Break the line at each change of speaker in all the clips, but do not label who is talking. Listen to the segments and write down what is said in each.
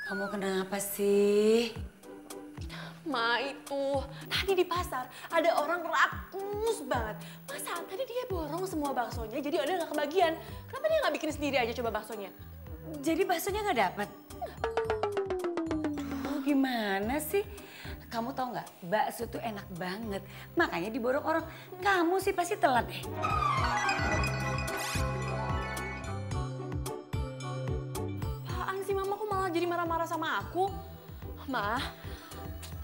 Kamu kenapa sih?
Ma, itu tadi di pasar ada orang rakus banget. Masa tadi dia borong semua baksonya jadi ada nggak kebagian. Kenapa dia nggak bikin sendiri aja coba baksonya?
Jadi baksonya nggak dapet? Duh, gimana sih? Kamu tau nggak, bakso tuh enak banget. Makanya diborong orang. Kamu sih pasti telat deh.
Apaan sih Mama kok malah jadi marah-marah sama aku? Ma,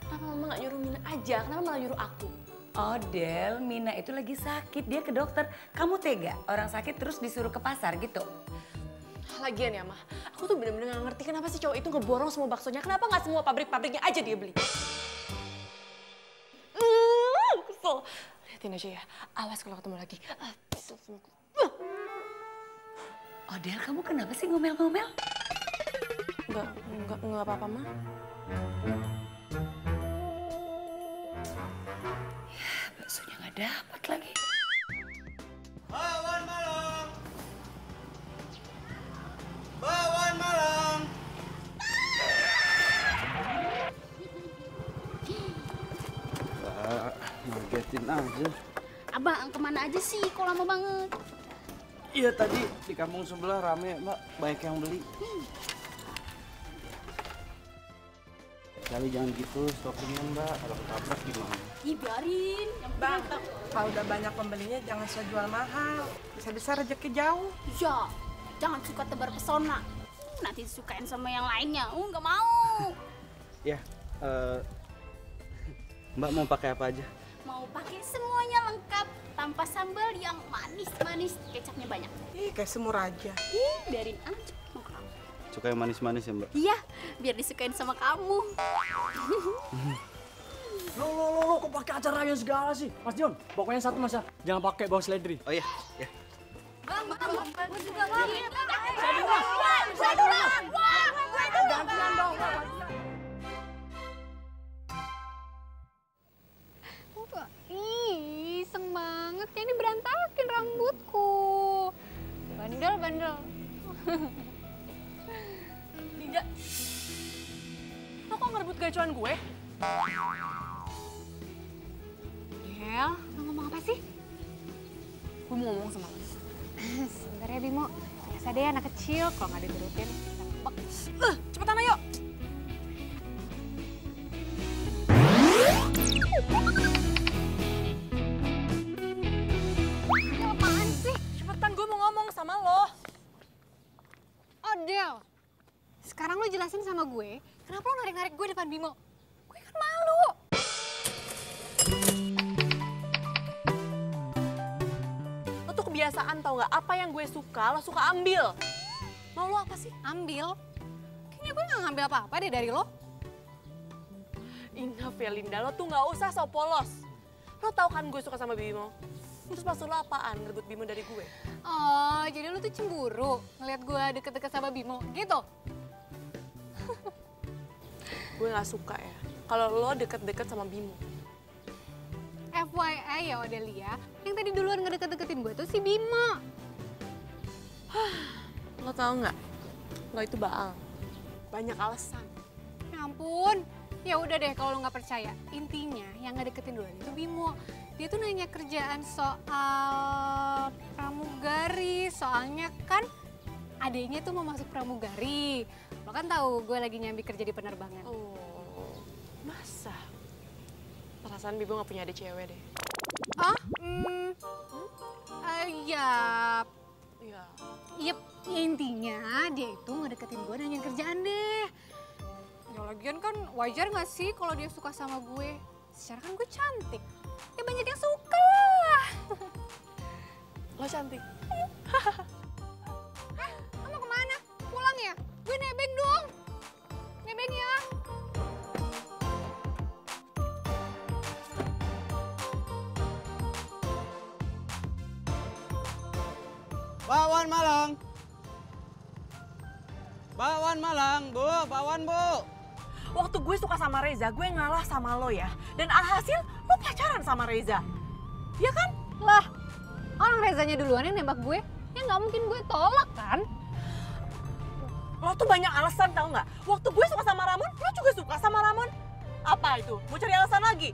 kenapa Mama nggak nyuruh Mina aja? Kenapa malah nyuruh aku?
Oh Del, Mina itu lagi sakit. Dia ke dokter. Kamu tega orang sakit terus disuruh ke pasar gitu?
Lagian ya Ma, aku tuh bener-bener gak ngerti kenapa sih cowok itu ngeborong semua baksonya. Kenapa nggak semua pabrik-pabriknya aja dia beli? Kesel. Liatin aja ya, awas kalau ketemu lagi.
Oh Del, kamu kenapa sih ngomel-ngomel?
Enggak apa-apa, Ma.
Ya, baksonya nggak dapat lagi.
Bawan malam. Bawan malam. Ngagetin aja.
Abang kemana aja sih? Kok lama banget?
Iya tadi di kampung sebelah rame Mbak, banyak yang beli. Kali jangan gitu stokingnya Mbak, kalau ketabrak gimana?
Ih biarin.
Bang, kalau udah banyak pembelinya jangan saya jual mahal. Bisa-bisa rezeki jauh.
Ya, jangan suka tebar pesona. Nanti disukain sama yang lainnya. Nggak mau.
Ya, Mbak mau pakai apa aja?
Mau pakai semuanya lengkap. Tanpa sambal yang manis-manis. Kecapnya banyak.
Ih, kayak semur aja.
Ih, biarin aja. Mau kamu.
Suka yang manis-manis ya Mbak?
Iya, biar disukain sama kamu.
Lo kok pakai acara yang segala sih? Mas Dion, pokoknya satu Mas ya, jangan pakai bau seledri.
Oh iya, ya.
Bang, gue juga bang.
Saya duluan. Gantian dong.
Ih, iseng banget ya, ini berantakin rambutku. Bandel.
Dinda, lo kok ngerebut gacuan gue?
Del, lo ngomong apa sih?
Gue mau ngomong sama lo.
Sebentar ya Bimo, biasa deh anak kecil kalau nggak diturutin.
Cepetan ayo.
Del, apaan sih?
Cepetan gue mau ngomong sama lo.
Oh Del, sekarang lo jelasin sama gue, kenapa lo narik-narik gue depan Bimo? Gue kan malu.
Lo tuh kebiasaan tau gak, apa yang gue suka, lo suka ambil. Mau lo apa sih?
Ambil? Kayaknya gue nggak ngambil apa-apa deh dari lo.
Enough ya Linda, lo tuh gak usah so polos. Lo tau kan gue suka sama Bimo? Terus maksud lo apaan ngerebut Bimo dari gue?
Oh, jadi lo tuh cemburu ngeliat gue deket-deket sama Bimo, gitu?
Gue gak suka ya, kalau lo deket-deket sama Bimo.
FYI ya Odelia, yang tadi duluan ngedeket-deketin gue tuh si Bimo.
Lo tau gak, lo itu baal. Banyak alasan.
Ya ampun, ya udah deh kalau lo nggak percaya. Intinya yang ngedeketin duluan itu Bimo. Dia tuh nanya kerjaan soal pramugari, soalnya kan adiknya tuh mau masuk pramugari. Lo kan tahu gue lagi nyambi kerja di penerbangan.
Oh, masa? Perasaan Bimo gak punya adik cewek deh.
Ah? Ya,
Iya.
yep, intinya dia itu ngedeketin gue nanya kerjaan deh. Ya lagian kan wajar gak sih kalau dia suka sama gue? Secara kan gue cantik. Ya banyak yang suka lah.
Lo cantik.
Lo mau kemana? Pulang ya? Gue nebeng dong. Nebeng ya.
Bawan malang. Bawan malang, Bu, bawan Bu.
Waktu gue suka sama Reza, gue ngalah sama lo ya. Dan alhasil lo pacaran sama Reza. Iya kan?
Lah, orang Rezanya duluan yang nembak gue. Ya nggak mungkin gue tolak kan?
Lo tuh banyak alasan tau nggak? Waktu gue suka sama Ramon, lo juga suka sama Ramon. Apa itu? Mau cari alasan lagi?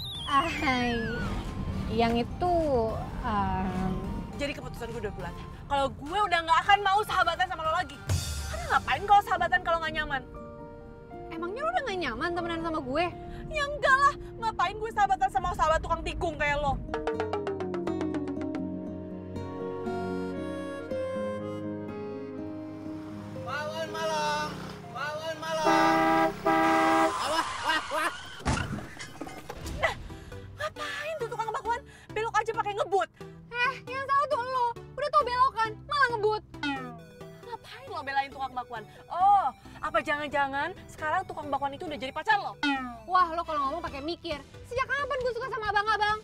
Yang itu...
Jadi keputusan gue udah bulat. Kalau gue udah nggak akan mau sahabatan sama lo lagi. Karena ngapain kalau sahabatan kalau nggak nyaman?
Emangnya lo udah gak nyaman temenan sama gue?
Ya enggak lah, ngapain gue sahabatan sama sahabat tukang tikung kayak lo?
Wawan malam. Wah.
Nah, ngapain tuh tukang bakwan? Belok aja pakai ngebut.
Yang salah tuh lo. Udah tau belokan, malah ngebut.
Ngapain lo belain tukang bakwan? Oh, apa jangan-jangan sekarang tukang bakwan itu udah jadi pacar lo?
Wah, lo kalau ngomong pakai mikir. Sejak kapan gue suka sama abang-abang?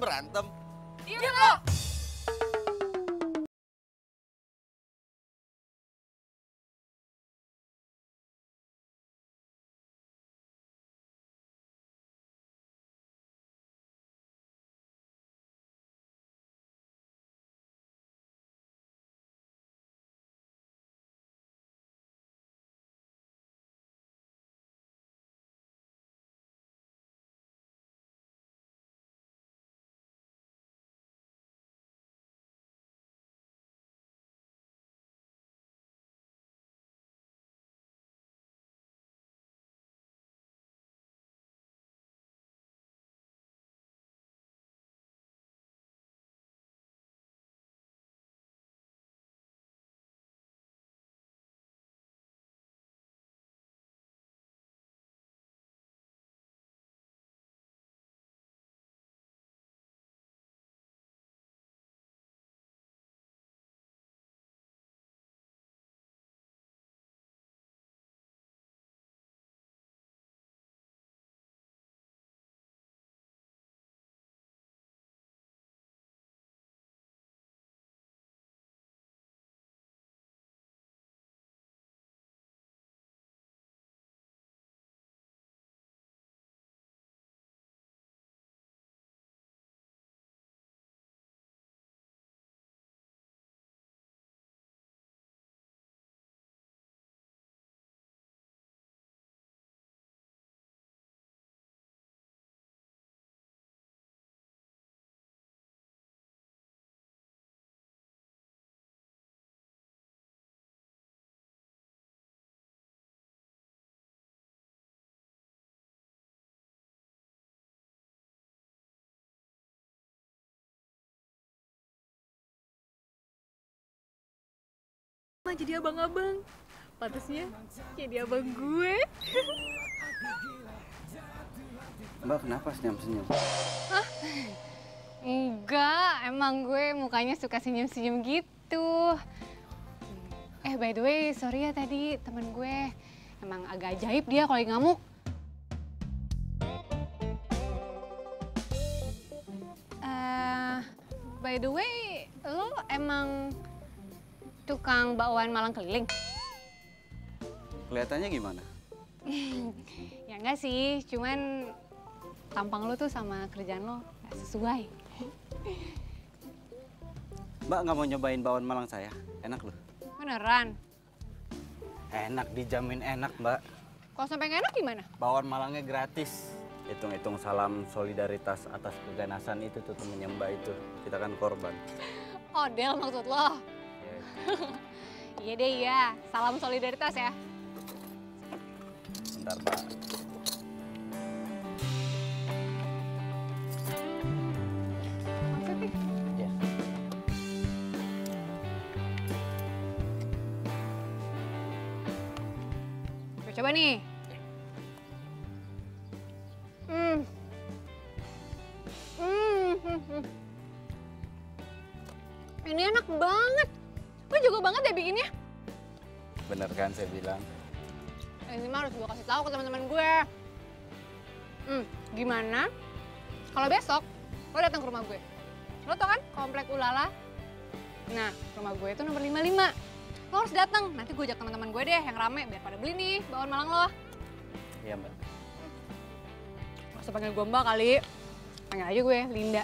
Berantem.
Iya lo.
Jadi abang-abang. Pantasnya jadi abang gue.
Mbak kenapa senyum-senyum?
Hah? Enggak, emang gue mukanya suka senyum-senyum gitu. By the way, sorry ya tadi temen gue. Emang agak ajaib dia kalau lagi ngamuk. By the way, lo emang tukang bakwan Malang keliling?
Kelihatannya gimana?
Ya enggak sih, cuman tampang lo tuh sama kerjaan lo gak sesuai.
Mbak nggak mau nyobain bakwan Malang saya? Enak loh.
Beneran?
Enak, dijamin enak, Mbak.
Kalau sampai nggak enak gimana?
Bakwan Malangnya gratis. Hitung-hitung salam solidaritas atas keganasan itu tuh temennya Mbak itu. Kita kan korban.
Odel maksud lo? Iya deh iya, salam solidaritas ya.
Bentar, Pak.
Maksudnya?
Ya.
Gue coba nih. Ini enak banget. Gue jago banget ya bikinnya.
Bener kan saya bilang?
Ini mah harus gue kasih tahu ke teman-teman gue. Gimana? Kalau besok lo datang ke rumah gue. Lo tau kan komplek Ulala? Nah, rumah gue itu nomor 55. Lo harus datang. Nanti gue ajak teman-teman gue deh yang rame biar pada beli nih bakwan Malang lo.
Iya, Mbak.
Gak usah panggil gue Mbak kali. Panggil aja gue Linda.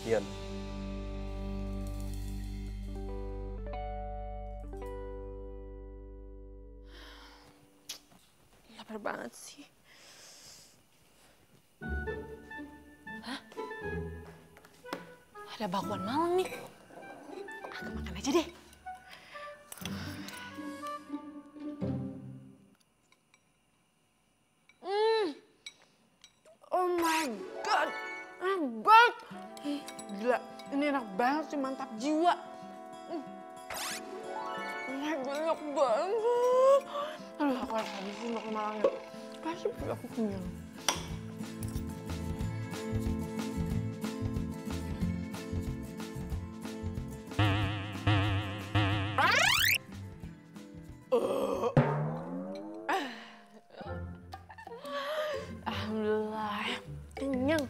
Ian.
Lapar banget sih. Hah? Ada bakwan Malang nih. Aku makan aja deh. Oh my god, enak banget. Gila, ini enak banget sih, mantap jiwa. Oh my god, enak banget. Aduh, aku harus habisin bakwan Malangnya. Pasti aku kenyang. Alhamdulillah, kenyang.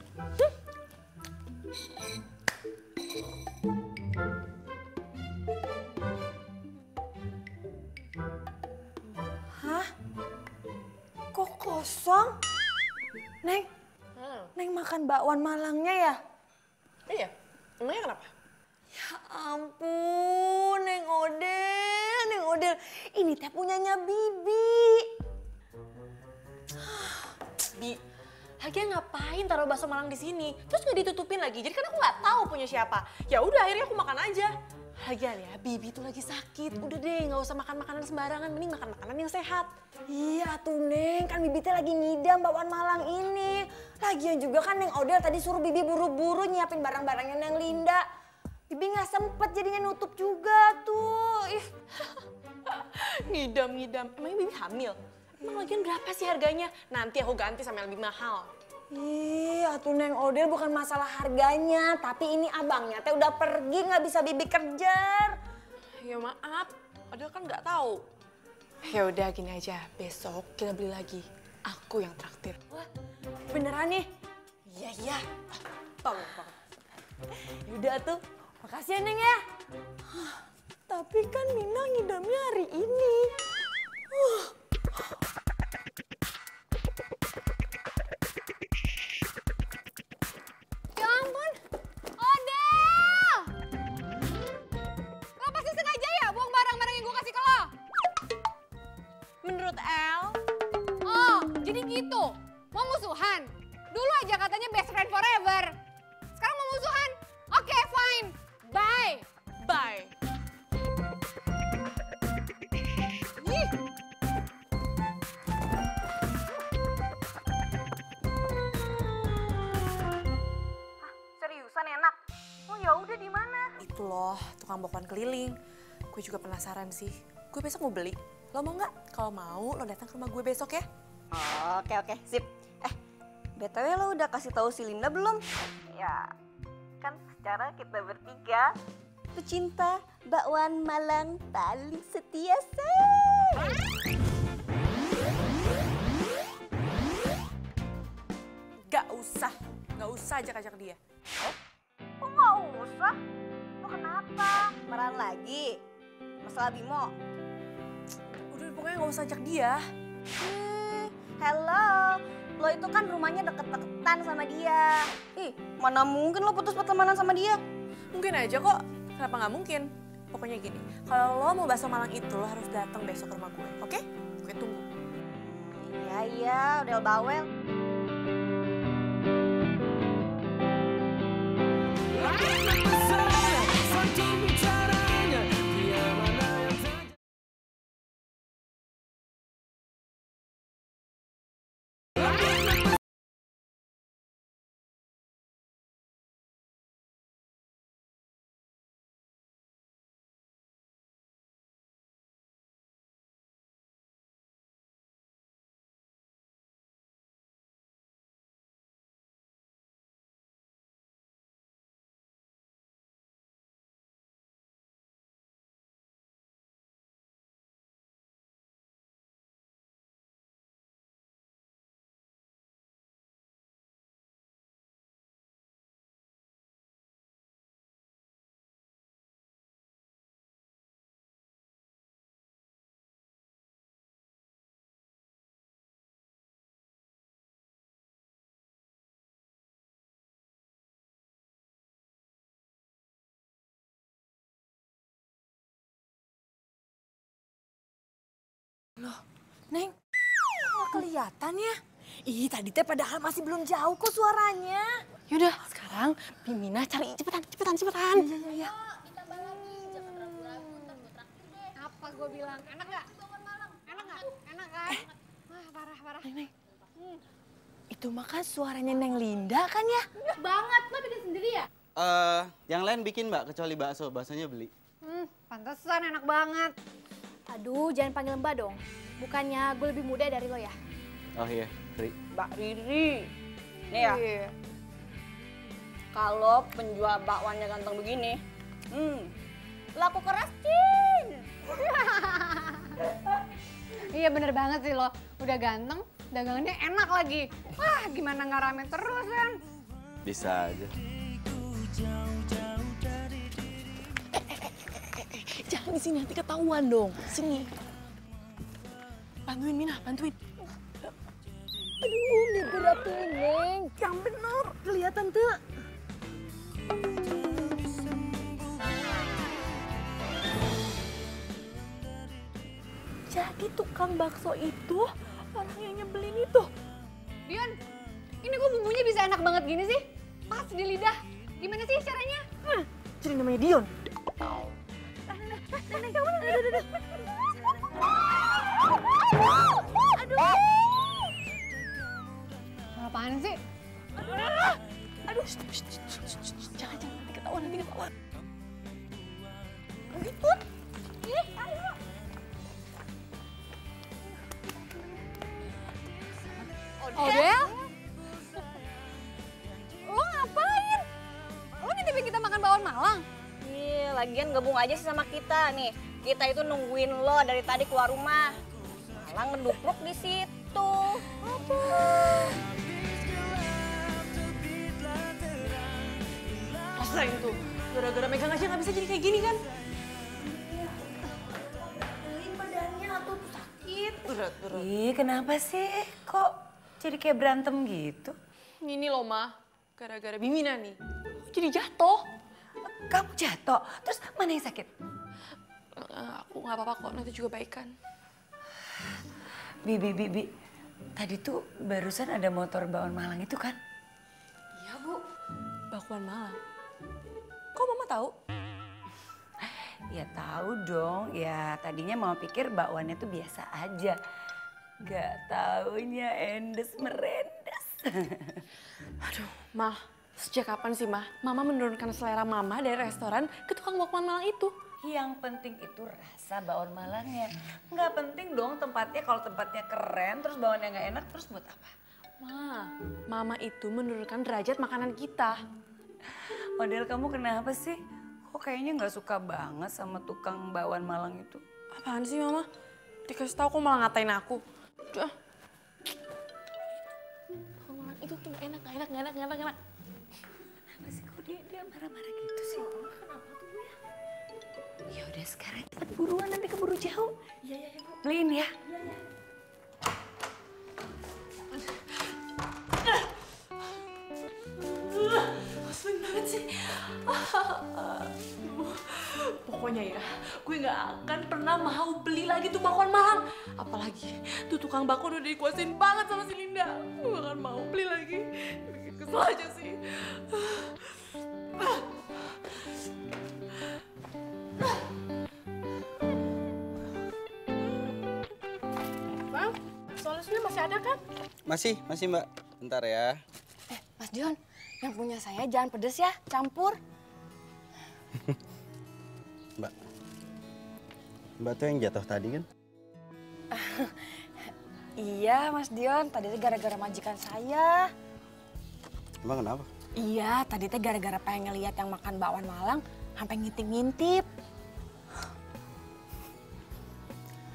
Hah? Kok kosong? Neng, Neng makan bakwan Malangnya ya?
Iya, emangnya kenapa?
Ya ampun, Neng Odel, Neng Odel. Ini teh punyanya Bibi.
Bi, lagian ngapain taruh bakso Malang di sini? Terus nggak ditutupin lagi, jadi kan aku nggak tahu punya siapa. Ya udah, akhirnya aku makan aja. Lagian ya, Bibi tuh lagi sakit. Udah deh, nggak usah makan makanan sembarangan. Mending makan makanan yang sehat.
Iya tuh Neng, kan Bibi teh lagi ngidam bakwan Malang ini. Lagian juga kan Neng Odel tadi suruh Bibi buru-buru nyiapin barang-barangnya Neng Linda. Bibi nggak sempet jadinya nutup juga tuh. Ih.
Ngidam-ngidam. Emangnya Bibi hamil? Emang lagian berapa sih harganya? Nanti aku ganti sama yang lebih mahal.
Ih, atuh Neng Odel bukan masalah harganya, tapi ini abangnya teh udah pergi nggak bisa Bibi kejar.
Ya maaf, Odel kan nggak tahu. Ya udah gini aja, besok kita beli lagi. Aku yang traktir.
Wah, beneran nih? Iya, iya. Tolong. Yaudah tuh, makasih ya Neng ya. Tapi kan Mina ngidamnya hari ini.
Ya ampun, Odel! Lo pasti sengaja ya buang barang-barang yang gue kasih ke lo?
Menurut El,
Oh, jadi gitu? Mau musuhan? Dulu aja katanya best friend forever. Sekarang mau musuhan? Oke, fine. Bye.
bye.
Ih.
Seriusan enak? Oh ya udah di mana?
Itu loh, tukang bakwan keliling. Gue juga penasaran sih. Gue besok mau beli. Lo mau nggak? Kalau mau, lo datang ke rumah gue besok ya.
Oke, sip. BTW lo udah kasih tahu si Linda belum? Ya, kan secara kita bertiga pecinta bakwan Malang paling setia, say.
Gak usah ajak-ajak dia.
Kok nggak usah? Lo kenapa? Marahan lagi? Masalah Bimo?
Udah pokoknya gak usah ajak dia.
Hello, Lo itu kan rumahnya deket-deketan sama dia. Ih, mana mungkin lo putus pertemanan sama dia?
Mungkin aja kok. Kenapa nggak mungkin? Pokoknya gini, kalau lo mau bakso Malang itu, lo harus datang besok ke rumah gue, oke? Gue tunggu.
Iya, udah bawel.
Neng, nggak kelihatan ya? Ih, tadi teh padahal masih belum jauh kok suaranya. Yaudah, sekarang Bimina cari cepetan. Iya.
Apa gue bilang? Enak nggak? Enak nggak? Enak kan? Wah, parah.
Neng. Itu mah kan suaranya Neng Linda kan ya?
Banget, lo bikin sendiri ya?
Yang lain bikin Mbak, kecuali bakso. Baksonya beli.
Pantesan enak banget.
Aduh, jangan panggil Mbak dong. Bukannya gue lebih muda dari lo ya?
Oh iya, Ri.
Mbak Riri. Nih ya, kalau penjual bakwannya ganteng begini, laku keras, Cin.
Iya bener banget sih lo. Udah ganteng, dagangannya enak lagi. Wah, gimana nggak rame terus kan?
Bisa aja.
Jangan di sini, nanti ketahuan dong. Sini. Bantuin Mina, bantuin.
Aduh, digerakin, Neng. Yang bener, kelihatan tuh.
Jadi tukang bakso itu orang yang nyebelin itu.
Dion, ini kok bumbunya bisa enak banget gini sih? Pas di lidah. Gimana sih caranya?
Jadi namanya Dion.
Apaan sih?
Aduh, jangan nanti ketahuan. Gitu. Ayo.
Odel? Lo ngapain? Lo nitipin kita makan bakwan Malang?
Iya, lagian gabung aja sih sama kita nih. Kita itu nungguin lo dari tadi keluar rumah. Malah ngedupluk di situ. Apa?
Rasain tuh, gara-gara megang aja nggak bisa jadi kayak gini kan?
Badannya tuh sakit.
Berat.
Ih, kenapa sih? Kok jadi kayak berantem gitu?
Ini loh, Ma. Gara-gara Bimina nih. Jadi jatuh.
Kamu jatuh, terus mana yang sakit?
Aku nggak apa-apa kok, nanti juga baikan.
Bi. Tadi tuh barusan ada motor bakwan Malang itu kan?
Iya, Bu. Bakwan Malang. Kok Mama tahu?
Ya tahu dong, ya tadinya mau pikir bakwannya tuh biasa aja. Gak taunya endes merendes.
Aduh, Ma. Sejak kapan sih, Ma? Mama menurunkan selera Mama dari restoran ke tukang bakwan Malang itu.
Yang penting itu rasa bakwan Malangnya. Nggak penting dong tempatnya, kalau tempatnya keren terus bakwannya nggak enak terus buat apa?
Ma, Mama itu menurunkan derajat makanan kita.
Model kamu kenapa sih? Kok kayaknya nggak suka banget sama tukang bakwan Malang itu?
Apaan sih, Mama? Dikasih tahu kok malah ngatain aku. Udah. Bakwan Malang itu tuh enak.
Kenapa sih kok dia marah-marah gitu sih? Kenapa tuh Bu ya? Ya udah sekarang cepet buruan nanti keburu jauh. Iya Bu. Beliin ya.
Pokoknya ya, gue nggak akan pernah mau beli lagi tuh bakwan Malang. Apalagi tuh tukang bakwan udah dikuasain banget sama si Linda. Gue gak akan mau beli lagi. Bikin kesel aja sih.
Bang, solusinya masih ada kan?
Masih Mbak. Bentar ya.
Mas Dion, yang punya saya jangan pedes ya, campur.
Mbak tuh yang jatuh tadi kan?
Iya Mas Dion, tadi teh gara-gara majikan saya.
Emang kenapa?
Iya, tadi teh gara-gara pengen ngeliat yang makan bakwan Malang, sampai ngintip-ngintip.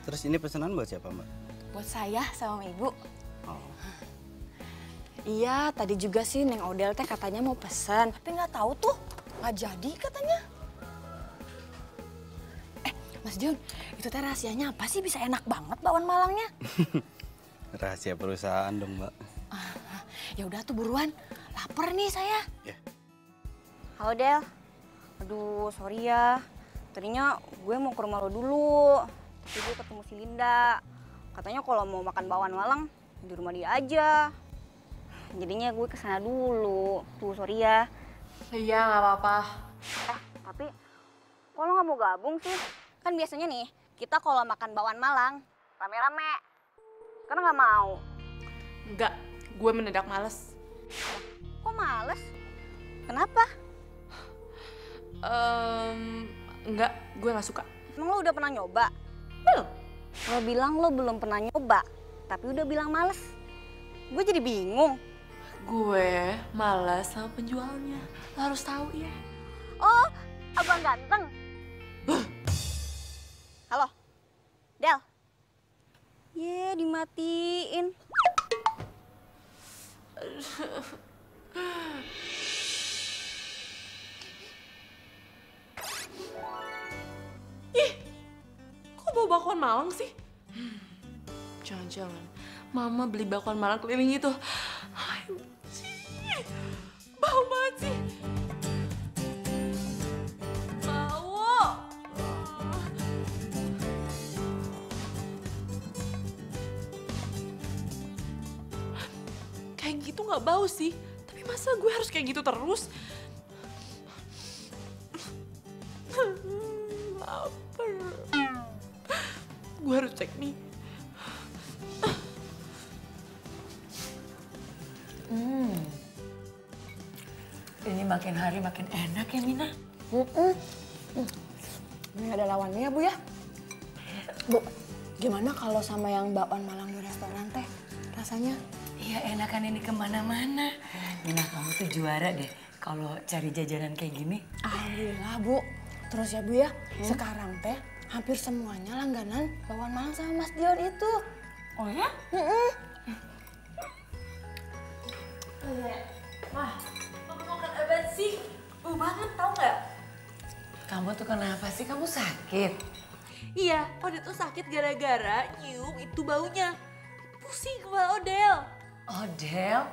Terus ini pesanan buat siapa Mbak?
Buat saya sama Ibu.
Oh.
Iya, tadi juga sih Neng Odel teh katanya mau pesan, tapi nggak tahu tuh, nggak jadi katanya. Mas Dion, itu teh rahasianya apa sih bisa enak banget bakwan Malangnya?
Rahasia perusahaan dong Mbak.
Ya udah tuh buruan, lapar nih saya.
Ya.
Halo Del. Aduh, sorry ya. Tadinya gue mau ke rumah lo dulu. Tapi gue ketemu si Linda. Katanya kalau mau makan bakwan Malang di rumah dia aja. Jadinya gue kesana dulu. Tuh, sorry ya.
Iya, nggak apa-apa.
Tapi kok lo nggak mau gabung sih? Kan biasanya nih, kita kalau makan bakwan Malang rame-rame. Karena nggak mau.
Enggak, gue mendadak males.
Kok males? Kenapa?
Enggak, gue nggak suka.
Emang lo udah pernah nyoba?
Belum.
Lo bilang lo belum pernah nyoba, tapi udah bilang males. Gue jadi bingung.
Gue malas sama penjualnya. Lo harus tahu ya.
Oh, abang ganteng. Halo, Del. Ye, dimatiin.
Ih, kok bawa bakwan Malang sih? Jangan-jangan Mama beli bakwan Malang keliling itu. Ayo, bau banget sih. Bau. Kayak gitu nggak bau sih. Tapi masa gue harus kayak gitu terus? Lapar. Gue harus cek nih.
Ini makin hari makin enak ya Mina.
Ini ada lawannya ya Bu ya. Bu, gimana kalau sama yang bakwan Malang di restoran teh rasanya?
Iya enakan ini kemana-mana. Mina kamu tuh juara deh kalau cari jajanan kayak gini.
Alhamdulillah Bu. Terus ya Bu ya, sekarang teh hampir semuanya langganan bakwan Malang sama Mas Dion itu.
Oh ya?
Wah, kamu makan apa sih? Bau banget tau nggak?
Kamu tuh kenapa sih? Kamu sakit?
Iya, Odel tuh sakit gara-gara nyium itu baunya. Pusing kepala Odel.
Odel,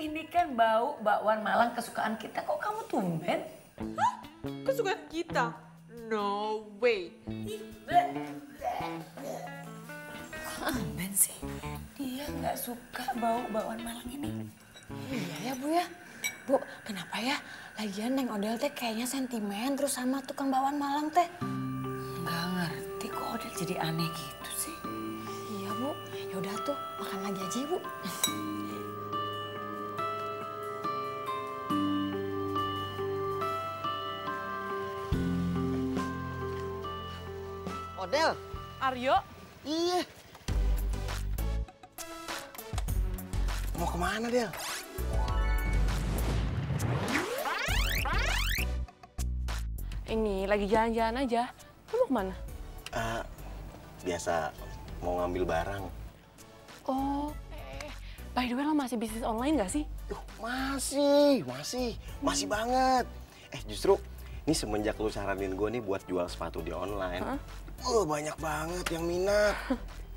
ini kan bau bakwan Malang kesukaan kita. Kok kamu tumben?
Hah? Kesukaan kita? No way.
Kok tumben sih? Dia nggak suka bau bakwan Malang ini.
Iya ya Bu ya. Bu, kenapa ya? Lagian Neng Odel teh kayaknya sentimen terus sama tukang bakwan Malang teh.
Nggak ngerti kok Odel jadi aneh gitu sih.
Iya Bu, ya udah tuh makan lagi aja Bu.
Odel.
Aryo?
Iya. Mau kemana, Del?
Ini lagi jalan-jalan aja. Lu mau kemana?
Biasa mau ngambil barang.
Oh, by the way lo masih bisnis online gak sih?
Masih banget. Justru ini semenjak lu saranin gue nih buat jual sepatu di online. Banyak banget yang minat.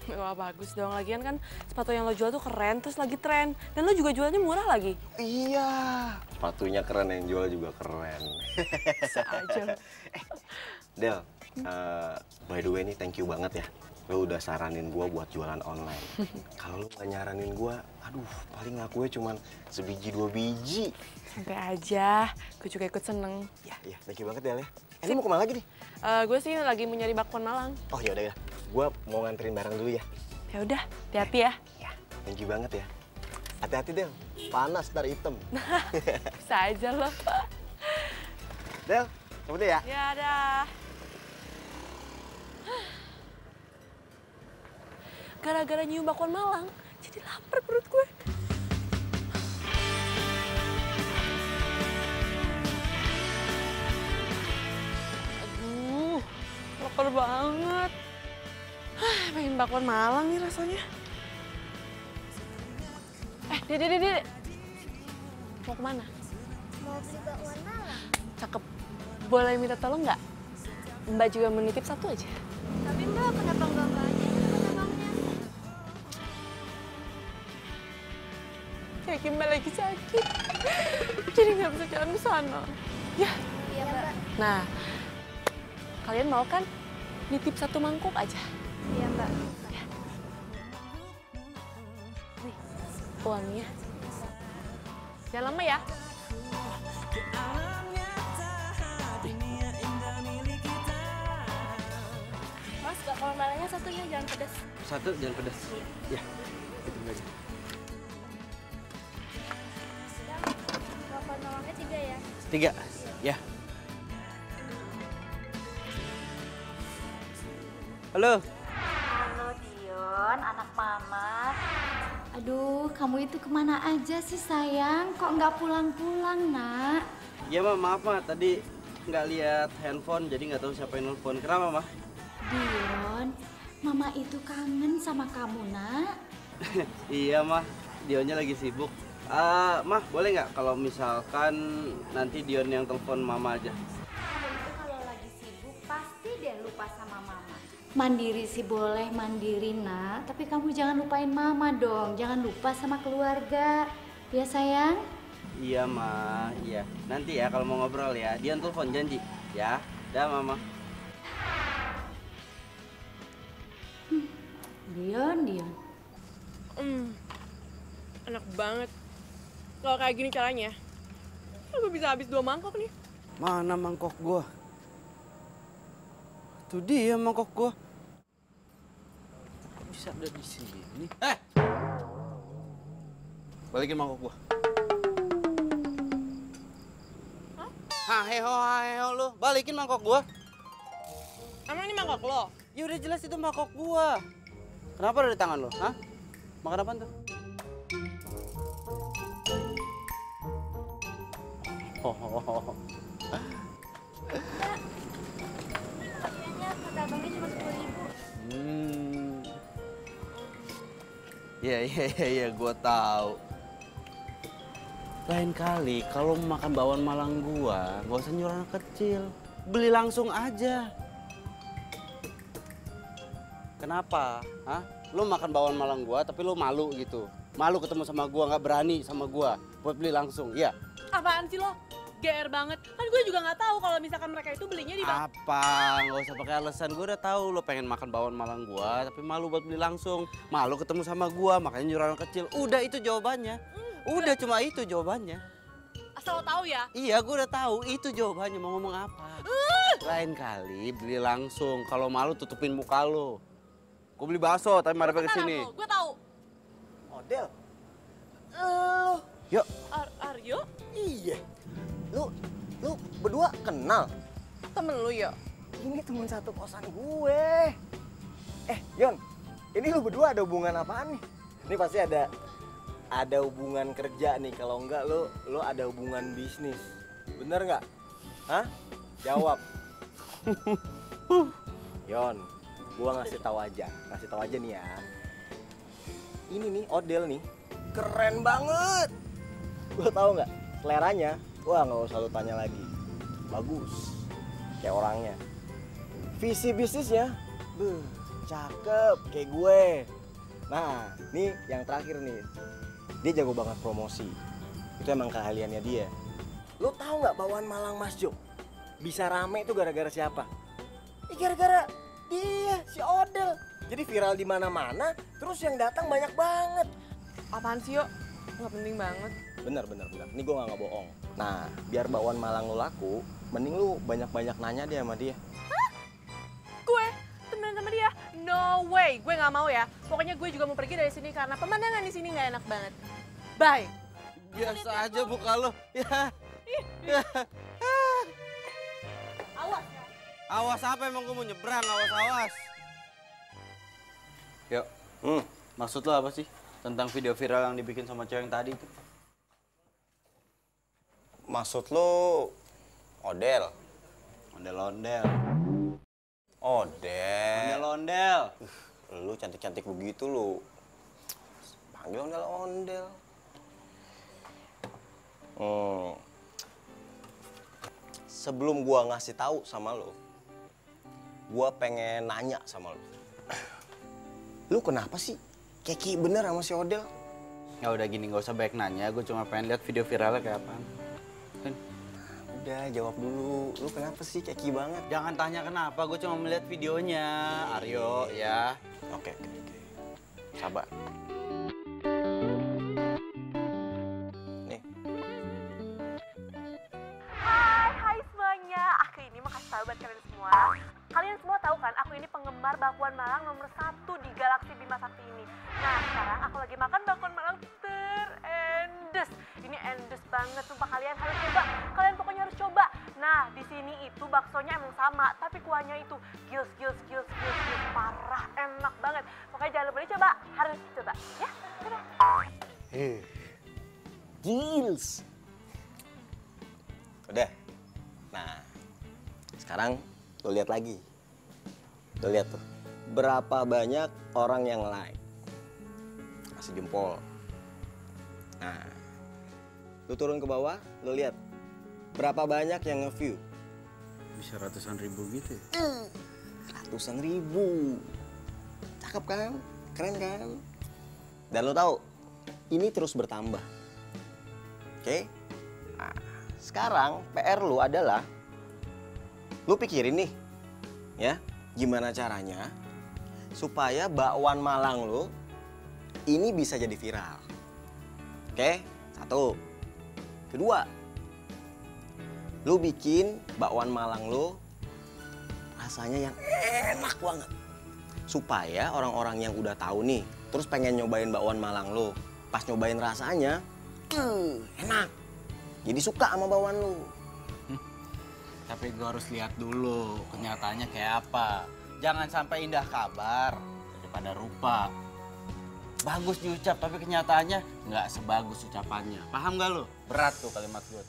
Wah bagus dong, lagian kan sepatu yang lo jual tuh keren, terus lagi tren. Dan lo juga jualnya murah lagi.
Iya, sepatunya keren, yang jual juga keren.
Bisa aja.
Del, by the way nih thank you banget ya. Lo udah saranin gua buat jualan online. Kalau lo gak nyaranin gua, aduh paling lakunya cuman sebiji 2 biji.
Santai aja, gue juga ikut seneng.
Ya, thank you banget Del ya. Ini mau kemana lagi nih?
Gue sih lagi mau nyari bakwan Malang.
Oh yaudah ya, gua mau nganterin barang dulu ya.
Ya udah, hati-hati ya.
Ya, thank you banget ya. Hati-hati Del, panas ntar hitam.
Bisa aja lo.
Del, kamu deh ya.
Ya dah. Gara-gara nyium bakwan Malang, jadi lapar perut gue. Aduh, lapar banget. Pengen bakwan Malang nih rasanya. Dek. Mau kemana?
Mau beli bakwan Malang.
Cakep. Boleh minta tolong nggak? Mbak juga menitip satu aja.
Tapi Mbak, kenapa nggak banyak abangnya?
Kayak Mbak lagi sakit. Jadi nggak bisa jalan ke sana. Ya.
Iya, Mbak.
Nah, kalian mau kan nitip satu mangkuk aja?
Iya, Mbak.
Ya. Nih, uangnya. Jangan lama ya.
Mas, bakwan Malangnya satu ya, jangan pedas.
Satu, jangan pedas. Ya, itu aja.
Bakwan Malangnya 3 ya.
3, ya. Halo.
Halo Dion, anak mama. Aduh, kamu itu kemana aja sih sayang? Kok nggak pulang-pulang, nak?
Ya Ma, maaf Ma, tadi nggak lihat handphone, jadi nggak tahu siapa yang nelfon. Kenapa Ma?
Dion, mama itu kangen sama kamu, nak.
Iya Ma, Dionnya lagi sibuk. Ma, boleh nggak kalau misalkan nanti Dion yang telepon Mama aja?
Kamu itu kalau lagi sibuk pasti deh lupa sama mama. Mandiri sih boleh mandiri, nak. Tapi kamu jangan lupain mama dong. Jangan lupa sama keluarga. Ya sayang?
Iya Ma, iya. Nanti ya kalau mau ngobrol ya, Dion telepon janji. Ya, dah Mama.
Dion.
Enak banget. Kalau kayak gini caranya, gue bisa habis 2 mangkok nih.
Mana mangkok gua? Tuh dia mangkok gua. Kok bisa ada di sini? Balikin mangkok gua. Hah? Heho lu. Balikin mangkok gua.
Emang ini mangkok lo?
Ya udah jelas itu mangkok gua. Kenapa ada di tangan lo? Hah? Makan apaan tuh?
Harganya kata abangnya cuma 10.000.
Iya, gua tahu. Lain kali kalau makan bakwan Malang gua, nggak usah nyuruh anak kecil. Beli langsung aja. Kenapa? Hah? Lu makan bakwan Malang gua tapi lu malu gitu. Malu ketemu sama gua, nggak berani sama gua buat beli langsung. Iya.
Apaan sih lo? GR banget. Kan gue juga nggak tahu kalau misalkan mereka itu belinya di
Apa? Nggak usah pakai alasan. Gue udah tahu lo pengen makan bakwan Malang gua, tapi malu buat beli langsung. Malu ketemu sama gua, makanya nyuruh anak kecil. Udah itu jawabannya. Udah cuma itu jawabannya.
Asal lo tahu ya.
Iya, gue udah tahu itu jawabannya. Mau ngomong apa? Lain kali beli langsung. Kalau malu tutupin muka lo. Gue beli bakso, tapi mari ke sini.
Gue tahu.
Odel.
Yuk.
Aryo?
Iya. Lu berdua kenal?
Temen lu ya?
Ini temen satu kosan gue. Yon, ini lu berdua ada hubungan apaan nih? Ini pasti ada hubungan kerja nih. Kalau enggak lu ada hubungan bisnis. Bener nggak? Hah? Jawab. Yon, gua ngasih tahu aja nih ya. Ini nih Odel nih, keren banget. Lu tahu nggak? Seleranya, wah nggak usah lu tanya lagi. Bagus, kayak orangnya. Visi bisnisnya, cakep kayak gue. Nah, nih yang terakhir nih. Dia jago banget promosi. Itu emang keahliannya dia. Lo tahu nggak bawaan Malang Mas Jo? Bisa rame itu gara-gara siapa? Gara-gara dia, si Odel. Jadi viral di mana-mana, terus yang datang banyak banget.
Apaan sih, Yo? Nggak penting banget.
Bener. Ini gue nggak bohong. Nah, biar bawaan Malang lo laku, mending lu banyak-banyak nanya deh sama dia.
Hah? Gue temenan sama dia? No way, gue nggak mau ya. Pokoknya gue juga mau pergi dari sini karena pemandangan di sini nggak enak banget. Bye.
Biasa aja muka lo. Ya.
Awas.
Awas apa emang gue mau nyebrang, awas. Yuk, maksud lo apa sih tentang video viral yang dibikin sama cewek yang tadi itu?
Maksud lo Odel?
Ondel-ondel.
Odel.
Ondel-ondel.
Lu cantik-cantik begitu lu. Panggil ondel-ondel. Sebelum gua ngasih tahu sama lo, gua pengen nanya sama lo. Lu kenapa sih keki bener sama si Odel?
Ya udah gini, gak usah banyak nanya. Gue cuma pengen lihat video viralnya kayak apaan.
Udah jawab dulu. Lu kenapa sih keki banget?
Jangan tanya kenapa, gue cuma melihat videonya. Aryo, ya.
Oke. Sabar. Nih.
Hai semuanya. Aku ini mau kasih tahu buat kalian semua. Kalian semua tahu kan, aku ini penggemar bakwan Malang nomor 1 di Galaksi Bima Sakti ini. Nah, sekarang aku lagi makan bakwan Malang terendes. Ini endes banget, sumpah kalian harus coba. Kalian pokoknya harus coba. Nah, di sini itu baksonya emang sama, tapi kuahnya itu gils. Parah, enak banget. Pokoknya jangan lupa dicoba, harus coba. Ya, dadah.
Gils. Udah. Nah, sekarang lo lihat lagi. Lo lihat tuh. Berapa banyak orang yang like. Kasih jempol. Nah, lo turun ke bawah, lo lihat. Berapa banyak yang nge-view?
Bisa ratusan ribu gitu ya?
Ratusan ribu. Cakep kan? Keren kan? Dan lo tahu, ini terus bertambah. Oke? Nah, sekarang PR lo adalah, lo pikirin nih, ya, gimana caranya supaya bakwan Malang lo ini bisa jadi viral. Oke? 1. Kedua, lo bikin bakwan Malang lo rasanya yang enak banget. Supaya orang-orang yang udah tahu nih, terus pengen nyobain bakwan Malang lo. Pas nyobain rasanya, enak. Jadi suka sama bakwan lo.
Tapi gue harus lihat dulu kenyataannya kayak apa. Jangan sampai indah kabar daripada rupa. Bagus diucap tapi kenyataannya nggak sebagus ucapannya. Paham gak lo? Berat tuh kalimat gue.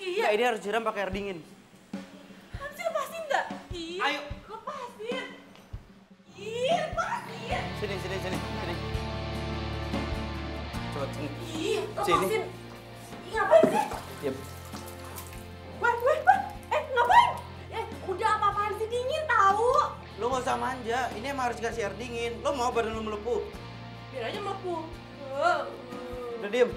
Iya.
Nah, ini harus siram pakai air dingin.
Harus lepasin nggak? Iya.
Ayo.
Lepasin. Iya, lepasin.
Sini. Coba sini.
Iya,
Sini.
lepasin. Iya, ngapain sih?
Yep.
Wah. Ngapain? Udah apa-apaan sih, dingin tahu.
Lo nggak usah manja. Ini emang harus dikasih air dingin. Lo mau badan lo melepuh?
Biar aja melepuh.
Udah diem.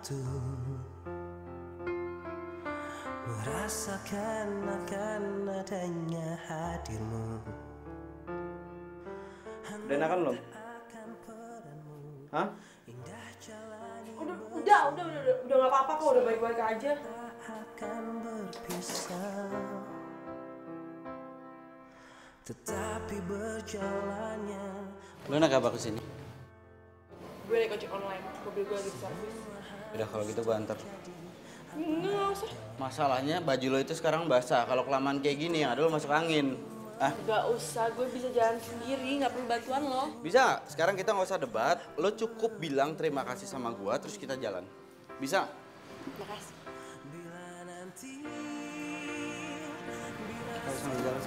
waktu, merasakan akan adanya hadirmu.
Udah enakan belum? Hah?
Udah nggak apa-apa kok, udah baik-baik aja.
Akan berpisah, tetapi berjalannya.
Lu naik apa kesini?
Gue naik ojek online, mobil gue lagi di servis.
Udah kalau gitu gua antar.
Nggak usah.
Masalahnya baju lo itu sekarang basah. Kalau kelamaan kayak gini yang ada lo masuk angin. Ah,
Nggak usah, gue bisa jalan sendiri, nggak perlu bantuan lo.
bisa nggak? Sekarang kita nggak usah debat. Lo cukup bilang terima kasih sama gua, terus kita jalan. Bisa?
Makasih.
Kita sambil jalan.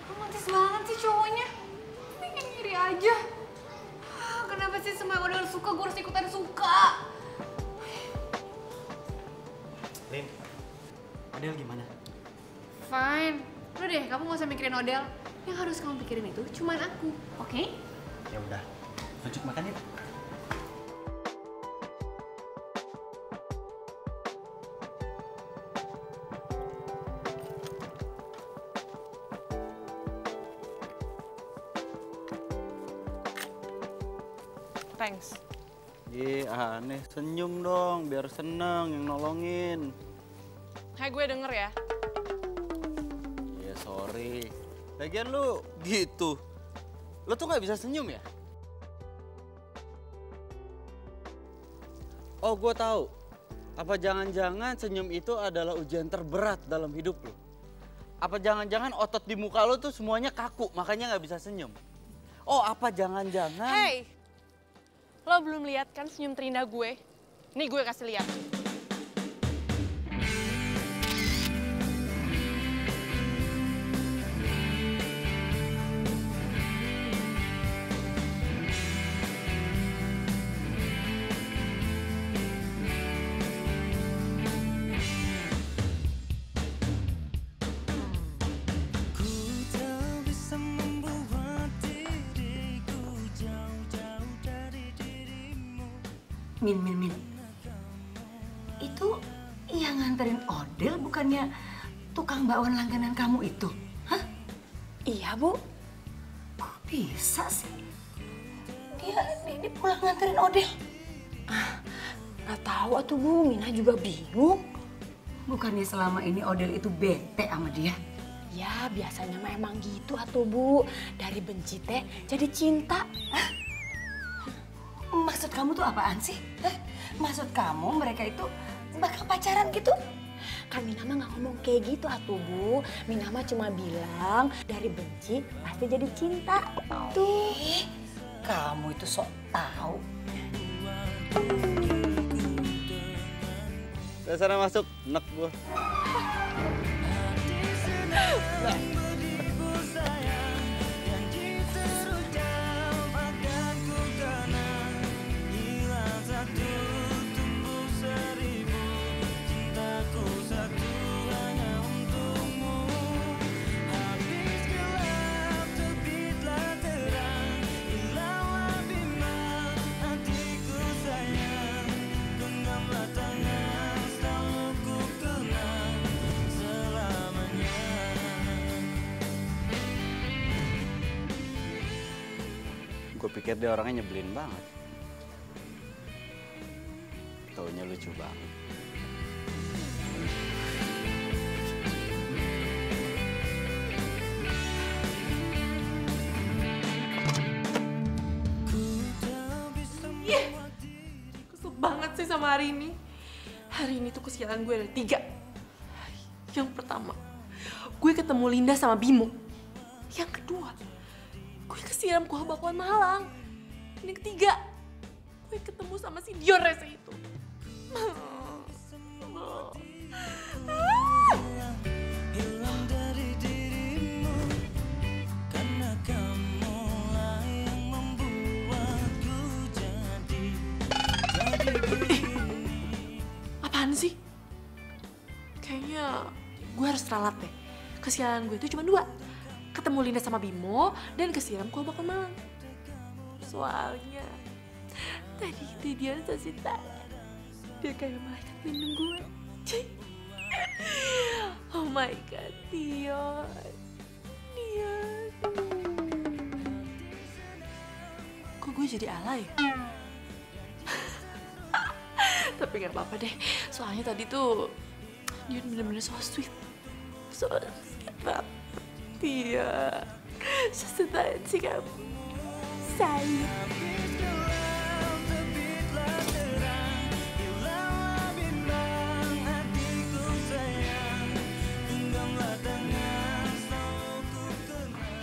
Romantis banget sih cowoknya. Pengen ngiri aja. Kenapa sih semua yang udah suka gue harus ikutan suka?
Lin, Adel gimana?
Fine. Udah deh, kamu gak usah mikirin Odell. Yang harus kamu pikirin itu cuman aku, oke?
Ya udah, lanjut makan yuk.
Thanks.
Ih, aneh. Senyum dong, biar seneng yang nolongin.
Hai, gue denger ya.
Ya sorry. Lagian lu gitu. Lu tuh nggak bisa senyum ya? Oh, gue tahu. Apa jangan-jangan senyum itu adalah ujian terberat dalam hidup lu? Apa jangan-jangan otot di muka lu tuh semuanya kaku, makanya nggak bisa senyum? Oh, apa jangan-jangan...
Hey, lo belum lihat kan senyum terindah gue? Nih gue kasih lihat.
Min. Itu yang nganterin Odell bukannya tukang bakwan langganan kamu itu? Hah?
Iya, Bu.
Kok bisa sih? Dia pulang nganterin Odell.
Nggak tahu atuh, Bu. Mina juga bingung.
Bukannya selama ini Odell itu bete sama dia?
Ya, biasanya mah emang gitu atuh, Bu. Dari benci teh jadi cinta.
Hah? Maksud kamu tuh apaan sih? Hah? Maksud kamu mereka itu bakal pacaran gitu?
Kan Mina mah nggak ngomong kayak gitu atuh, Bu. Mina mah cuma bilang dari benci pasti jadi cinta. Tuh.
Kamu itu sok tahu.
Udah sana masuk, nek gua. Gue pikir dia orangnya nyebelin banget. Taunya lucu banget.
Kesel banget sih sama hari ini. Hari ini tuh kesialan gue ada 3. Yang pertama, gue ketemu Linda sama Bimo. Yang kedua, gue kesiram kuah bakwan Malang. Dan yang ketiga, gue ketemu sama si Dion rese itu. Apaan sih? Kayaknya gue harus ralat deh. Kesialan gue itu cuma 2. ketemu Linda sama Bimo dan kesiram kuah bakwan Malang. Soalnya tadi itu dia kasih tangan. Dia kayak malaikat minum gue. Oh my God, Dion. Kok gue jadi alay? Tapi gak apa-apa deh, soalnya tadi tuh Dion bener-bener so sweet. So sweet banget. Dia sesuai sih kamu. Sayang.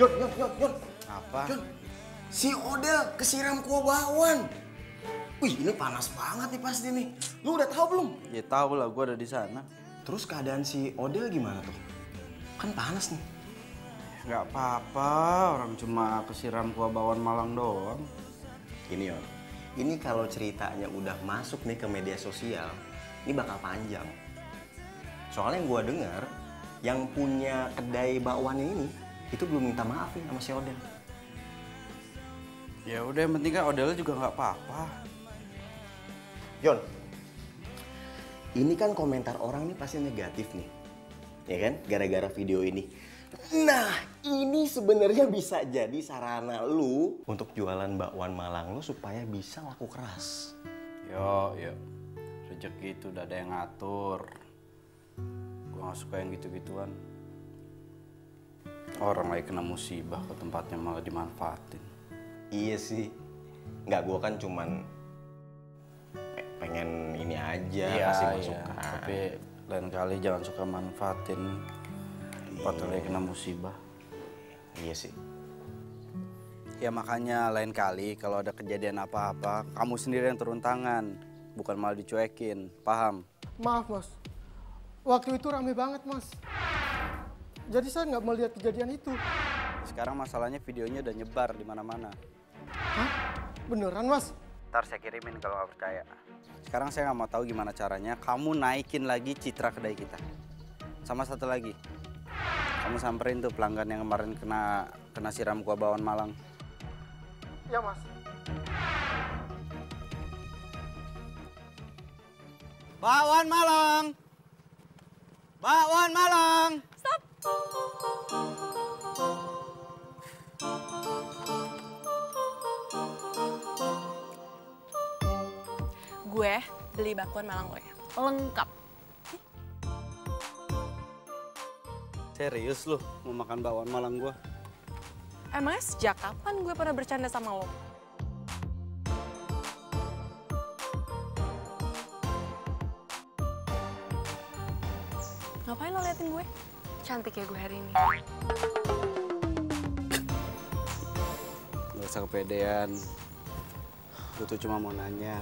Yon.
Apa?
Yon, si Odel kesiram kuah bakwan. Wih, ini panas banget nih pasti nih. Lu udah tahu belum?
Ya tahu lah, gue ada di sana.
Terus keadaan si Odel gimana tuh? Kan panas nih.
Nggak apa-apa, orang cuma kesiram kuah bakwan Malang doang.
Gini Yon, ini kalau ceritanya udah masuk nih ke media sosial, ini bakal panjang. Soalnya yang gue dengar, yang punya kedai bakwannya ini, itu belum minta maaf nih sama si Odel.
Ya udah, yang penting kan Odelnya juga nggak apa-apa.
Yon, ini kan komentar orang nih pasti negatif nih, ya kan? Gara-gara video ini. Nah, ini sebenarnya bisa jadi sarana lu untuk jualan bakwan Malang lu supaya bisa laku keras.
Yo, rezeki itu udah ada yang ngatur. Gue nggak suka yang gitu-gituan. Orang lagi kena musibah ke tempatnya malah dimanfaatin.
Iya sih, nggak, gue kan cuman pengen ini aja, kasih masukan.
Tapi lain kali jangan suka manfaatin tempat lagi kena musibah.
Iya sih.
Ya makanya lain kali kalau ada kejadian apa-apa, kamu sendiri yang turun tangan, bukan malah dicuekin, paham?
Maaf Mas, waktu itu rame banget Mas. Jadi saya nggak melihat kejadian itu.
Sekarang masalahnya videonya udah nyebar di mana-mana.
Hah? Beneran Mas?
Ntar saya kirimin kalau nggak percaya. Sekarang saya nggak mau tahu gimana caranya kamu naikin lagi citra kedai kita. Sama satu lagi, kamu samperin tuh pelanggan yang kemarin kena siram kuah bakwan Malang.
Ya Mas.
Bakwan Malang! Bakwan Malang!
Stop! Gue beli bakwan Malang lo ya, lengkap.
Serius lu mau makan bakwan Malang gua?
Emangnya sejak kapan gue pernah bercanda sama lo? Ngapain lo liatin gue? Cantik ya gue hari ini.
Gak usah kepedean. Gue tuh cuma mau nanya.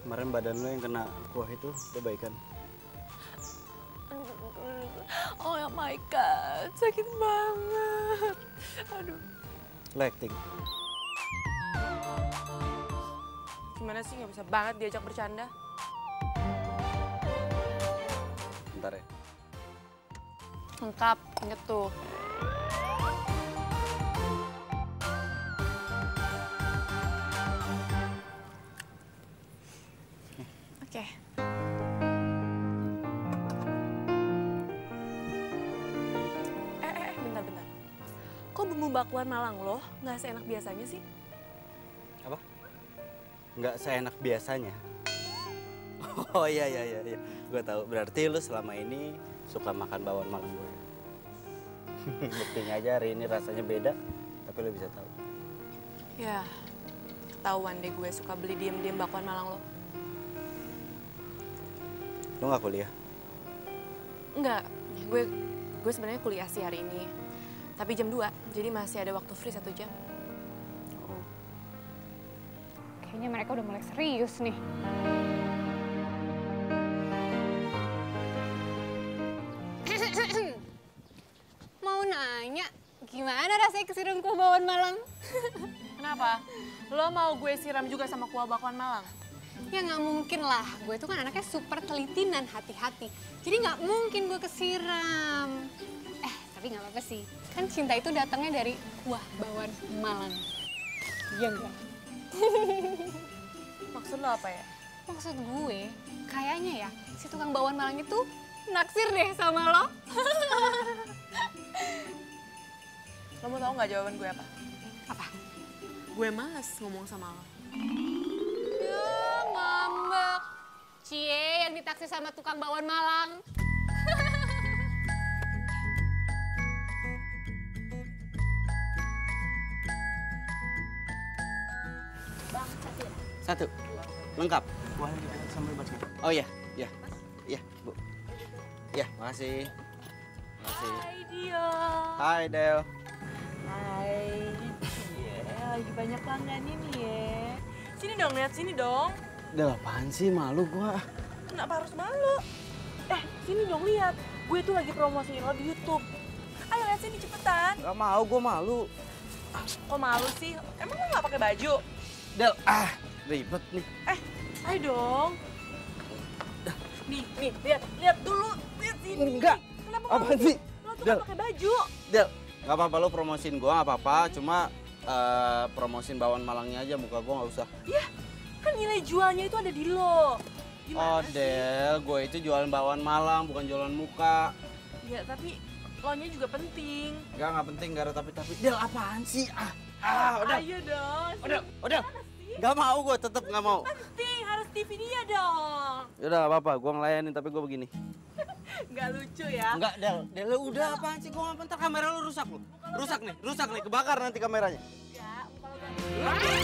Kemarin badan lo yang kena kuah itu udah baikan?
Oh my God, sakit banget. Aduh.
Lo acting?
Gimana sih nggak bisa banget diajak bercanda?
Bentar ya.
Lengkap, inget tuh. Oke. Bentar. Kok bumbu bakwan Malang lo nggak seenak biasanya sih?
Apa? Nggak seenak biasanya? Oh iya. Gue tahu. Berarti lu selama ini suka makan bakwan Malang gue. Buktinya aja hari ini rasanya beda, tapi lu bisa tahu.
Ya, ketahuan deh gue suka beli diem-diem bakwan Malang lo.
Lu nggak kuliah?
Enggak, gue sebenarnya kuliah sih hari ini. Tapi jam 2, jadi masih ada waktu free 1 jam.
Oh.
Kayaknya mereka udah mulai serius nih. Mau nanya, gimana rasanya kesiram kuah bakwan Malang?
Kenapa? Lo mau gue siram juga sama kuah bakwan Malang?
Ya nggak mungkin lah, gue tuh kan anaknya super teliti dan hati-hati. Jadi nggak mungkin gue kesiram. Tapi nggak apa-apa sih. Kan cinta itu datangnya dari kuah bawaan Malang. Iya enggak?
Maksud lo apa ya?
Maksud gue, kayaknya ya si tukang bakwan Malang itu naksir deh sama lo.
Lo mau tau nggak jawaban gue apa?
Apa?
Gue males ngomong sama lo.
Duh, ngambek. Cie yang ditaksir sama tukang bakwan Malang.
Satu. Lengkap.
Sambil baca.
Oh iya, iya. Iya, Bu. Iya, makasih. Makasih.
Hai Dio.
Hai, Del.
Hai. Lagi banyak pelanggan ini ya. Sini dong, lihat sini dong.
Del, apaan sih? Malu gua.
Kenapa harus malu? Sini dong lihat. Gue tuh lagi promosiin lo di YouTube. Ayo lihat sini cepetan.
Gak mau, gua malu.
Kok malu sih? Emang lo nggak pakai baju?
Del, ribet nih.
Ayo dong. Nih, lihat dulu. Lihat sini.
Enggak.
Kenapa
Apaan sih?
Lo tuh
Del.
nggak pakai baju.
Del, gak apa-apa lo promosiin gua, gak apa-apa. Cuma promosiin bakwan Malangnya aja, muka gua gak usah.
Ya, kan nilai jualnya itu ada di lo.
Oh, Del, gue itu jualan bakwan Malang, bukan jualan muka.
Ya, tapi lo-nya juga penting.
Gak penting, gak ada tapi-tapi. Del, apaan sih? Udah.
Ayo dong.
Udah. Gak mau, gue tetep gak mau.
Penting, harus TV dia dong.
Yaudah, gak apa-apa. Gue ngelayanin, tapi gue begini.
Nggak lucu ya?
Enggak, Del, udah apaan sih? Gue ntar kamera lu rusak lu. Rusak nih, kebakar nanti kameranya.
Enggak,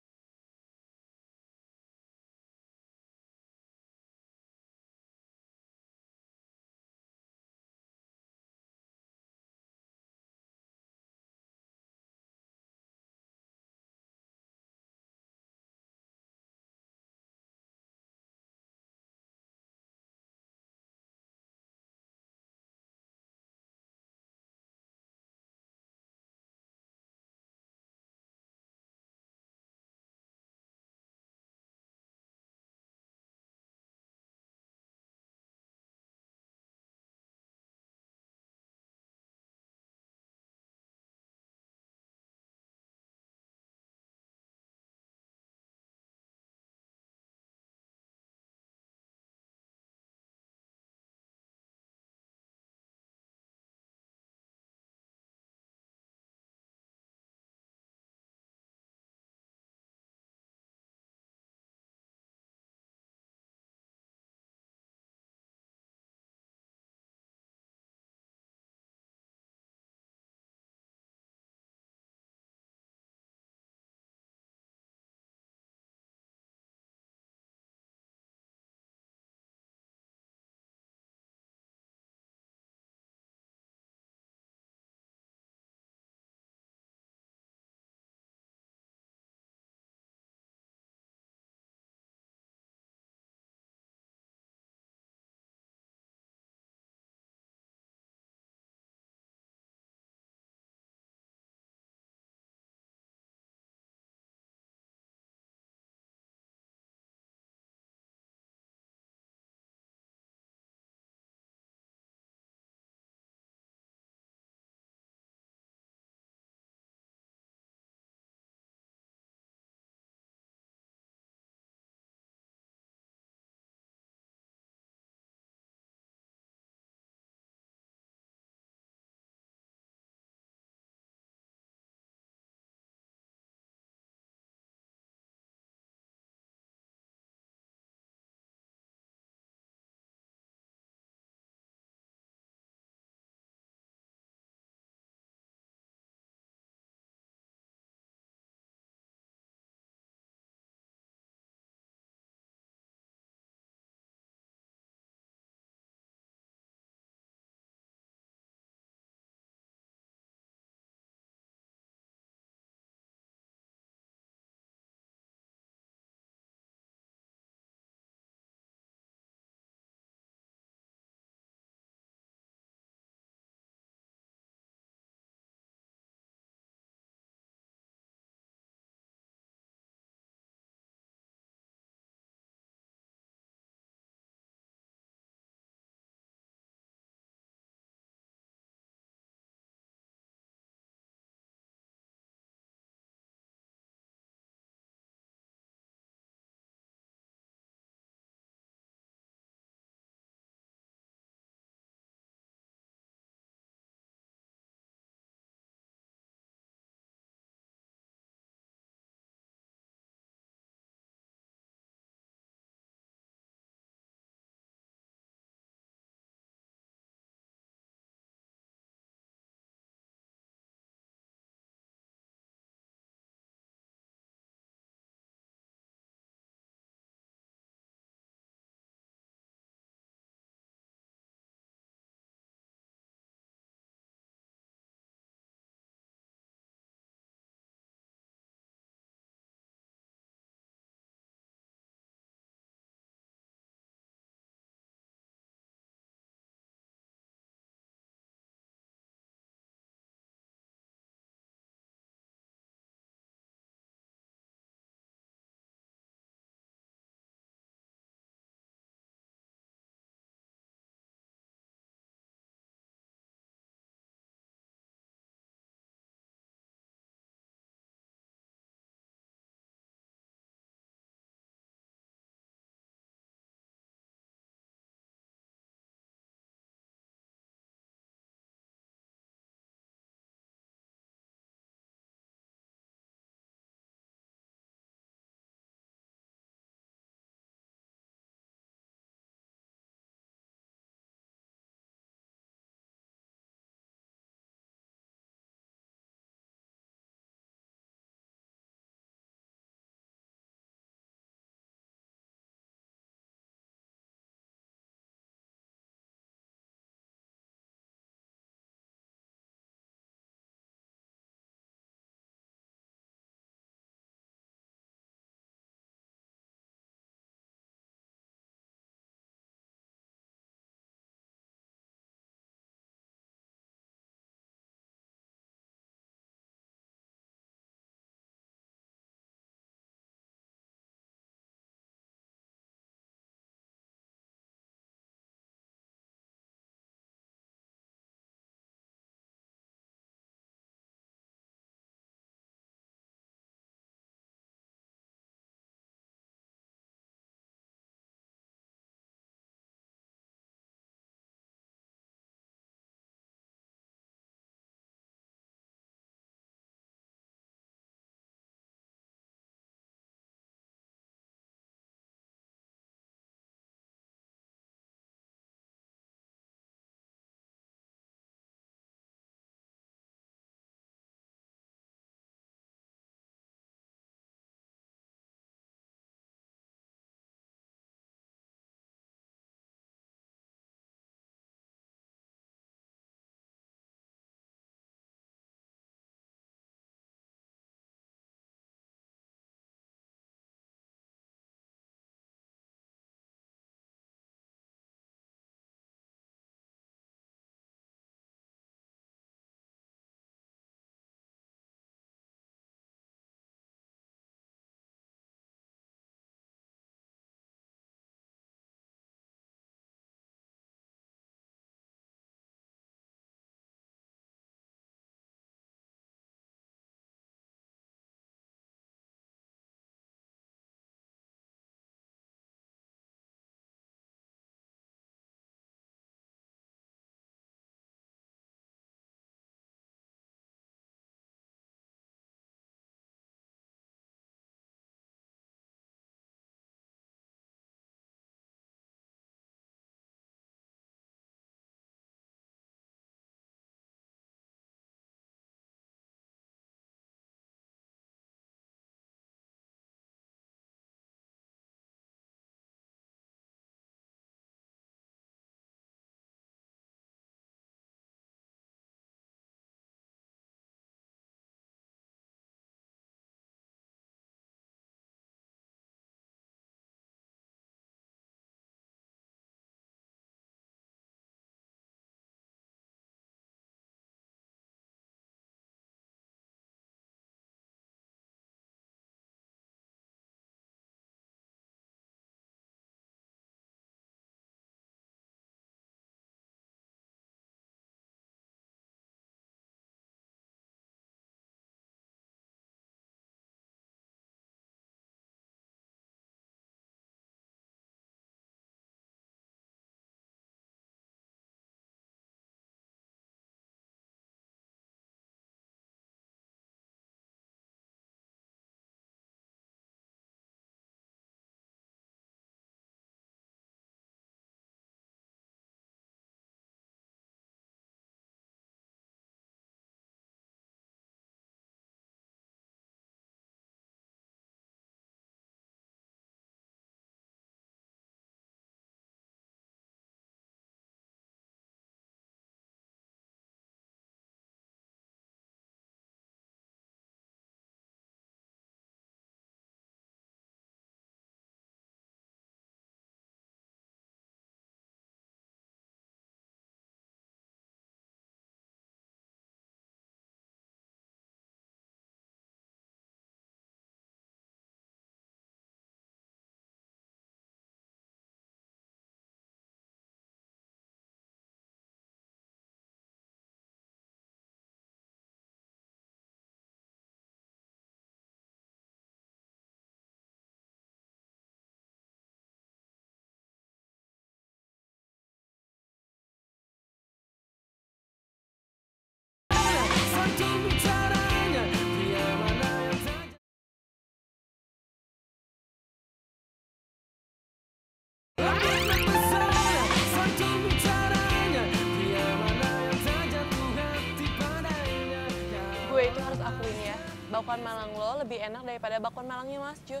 bakwan Malang lo lebih enak daripada bakwan Malangnya Mas Jo.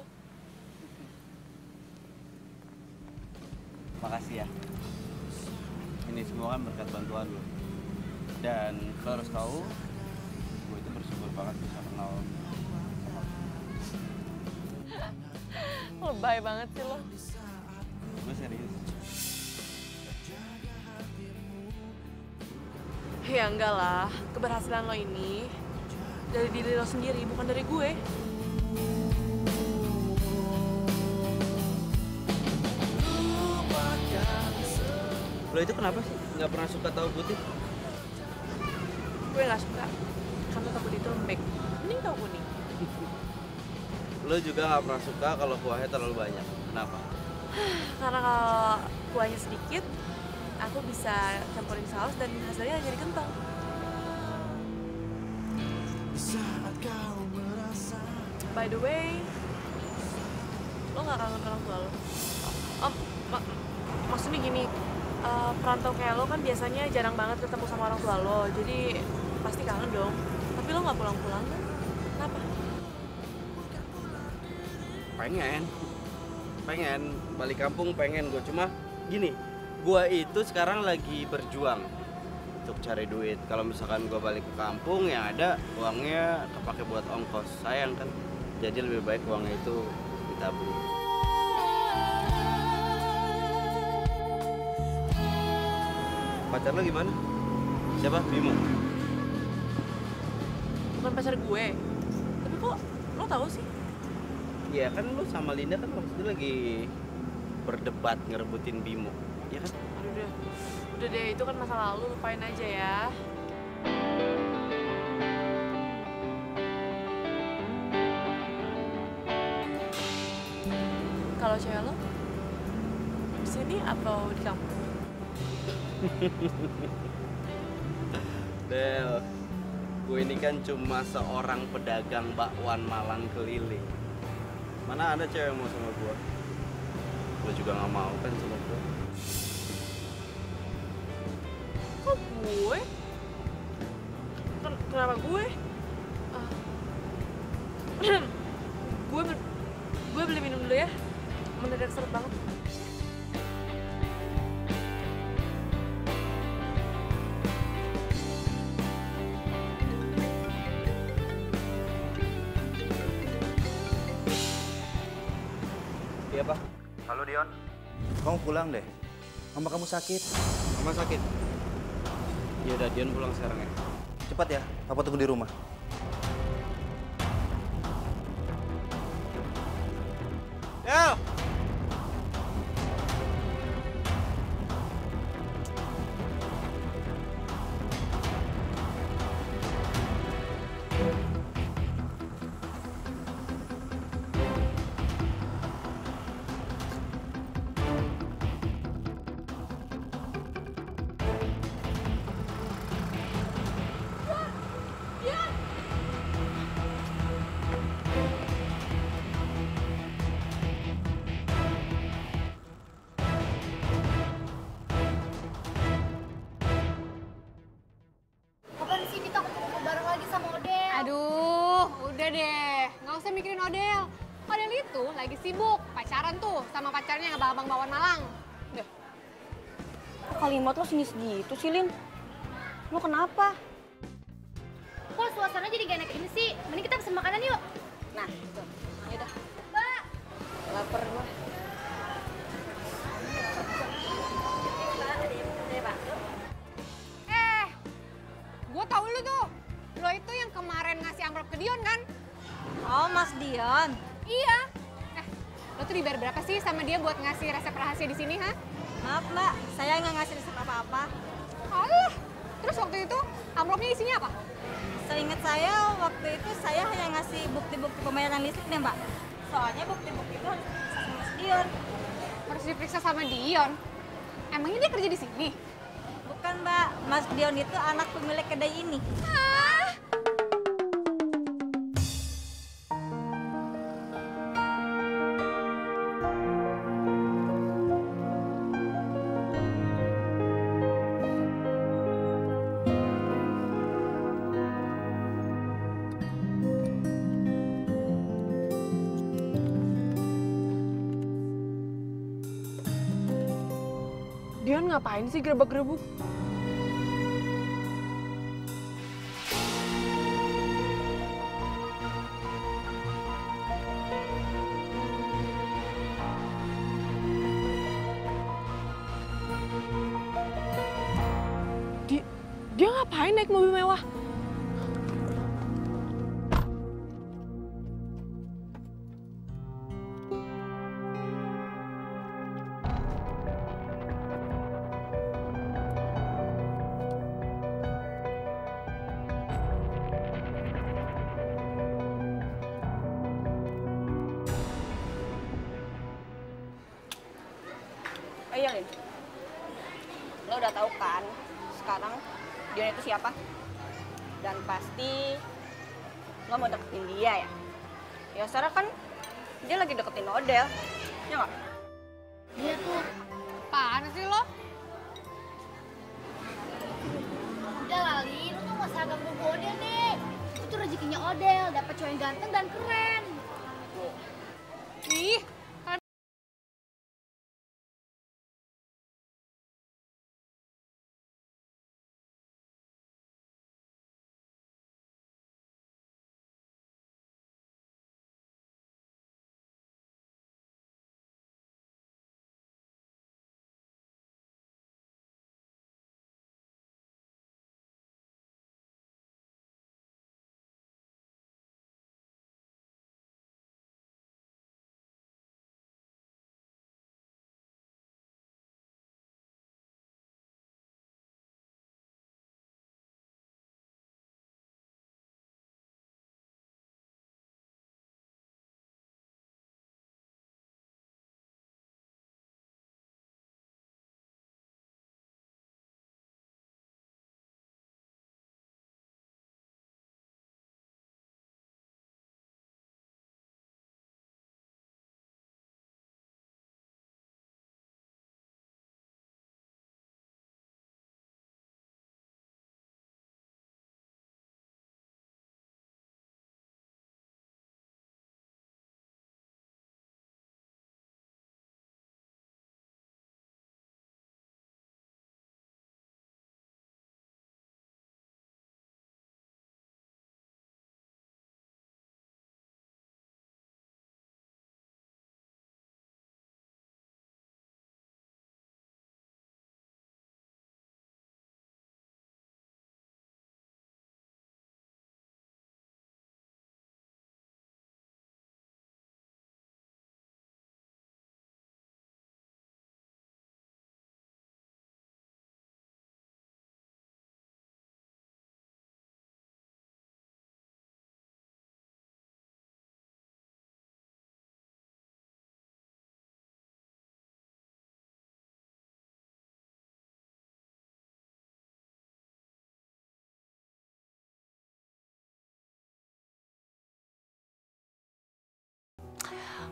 Makasih ya. Ini semua kan berkat bantuan lo. Dan lo harus tahu, gue itu bersyukur banget bisa kenal sama lo.
Lebay banget sih lo.
Gue serius.
Ya enggak lah, keberhasilan lo ini dari diri lo sendiri, bukan dari gue.
Lo itu kenapa sih nggak pernah suka tahu putih?
Gue nggak suka, karena tahu putih itu lembek. Mending tahu kuning.
Lo juga nggak pernah suka kalau kuahnya terlalu banyak. Kenapa?
Karena kalau kuahnya sedikit, aku bisa campurin saus dan hasilnya jadi kental. By the way, lo nggak kangen orang tua lo? Maksudnya gini, perantau kayak lo kan biasanya jarang banget ketemu sama orang tua lo, jadi pasti kangen dong. Tapi lo nggak pulang-pulang kan? Kenapa?
Pengen balik kampung, pengen gue. Cuma gini, gue itu sekarang lagi berjuang untuk cari duit. Kalau misalkan gue balik ke kampung, yang ada uangnya kepake buat ongkos. Sayang kan? Jadi lebih baik uangnya itu ditabung. Pacar lo gimana? Siapa? Bimo?
Bukan pacar gue. Tapi kok lo tahu sih?
Iya kan lo sama Linda kan waktu itu lagi berdebat ngerebutin Bimo. Iya kan?
Udah deh, itu kan masa lalu, lupain aja ya. Kalau cewek lo di sini atau di kampung?
Del, gue ini kan cuma seorang pedagang bakwan Malang keliling. Mana ada cewek yang mau sama gue? Lo juga gak mau kan sama gue?
Kok gue? Kenapa gue? Gue beli minum dulu ya. Mendadak seret banget.
Iya, Pak.
Halo Dion, kamu pulang deh. Mama kamu sakit.
Mama sakit? Ya udah, Dion pulang sekarang ya.
Cepat ya, Papa tunggu di rumah.
Yo!
Kapan sih kita ketemu bareng lagi sama Odel?
Aduh, udah deh. Nggak usah mikirin Odel. Odel itu lagi sibuk pacaran tuh sama pacarnya yang abang Bakwan Malang. Udah.
Kok kalimat lo sinis gitu sih, Lin? Lo kenapa?
Kok suasana jadi gak enak ini sih? Mending kita pesen makanan yuk.
Nah, itu. Yaudah.
Mbak!
Laper gue.
Gue tau lu tuh. Lo itu yang kemarin ngasih amplop ke Dion kan?
Oh, Mas Dion.
Iya. Lo tuh dibayar berapa sih sama dia buat ngasih resep rahasia di sini, ha?
Maaf, Mbak. Saya nggak ngasih resep apa-apa.
Alah. Terus waktu itu amplopnya isinya apa?
Seingat saya, waktu itu saya hanya ngasih bukti-bukti pembayaran listrik deh, Mbak. Soalnya bukti-bukti itu harus diperiksa sama Mas Dion.
Harus diperiksa sama Dion? Emangnya dia kerja di sini?
Bukan, Mbak. Mas Dion itu anak pemilik kedai ini.
Dion ngapain sih gerebek-gerebuk? Dia ngapain naik mobil mewah?
Iya, Lin. Lo udah tahu kan sekarang Dion itu siapa? Dan pasti lo mau deketin dia ya? Ya sekarang kan dia lagi deketin Odel, ya nggak?
Dia tuh, apaan sih lo?
Udah lah, Lin, lu tuh gak usah ganggu Odel deh. Itu rezekinya Odel, dapet cowok yang ganteng dan keren.
Ih,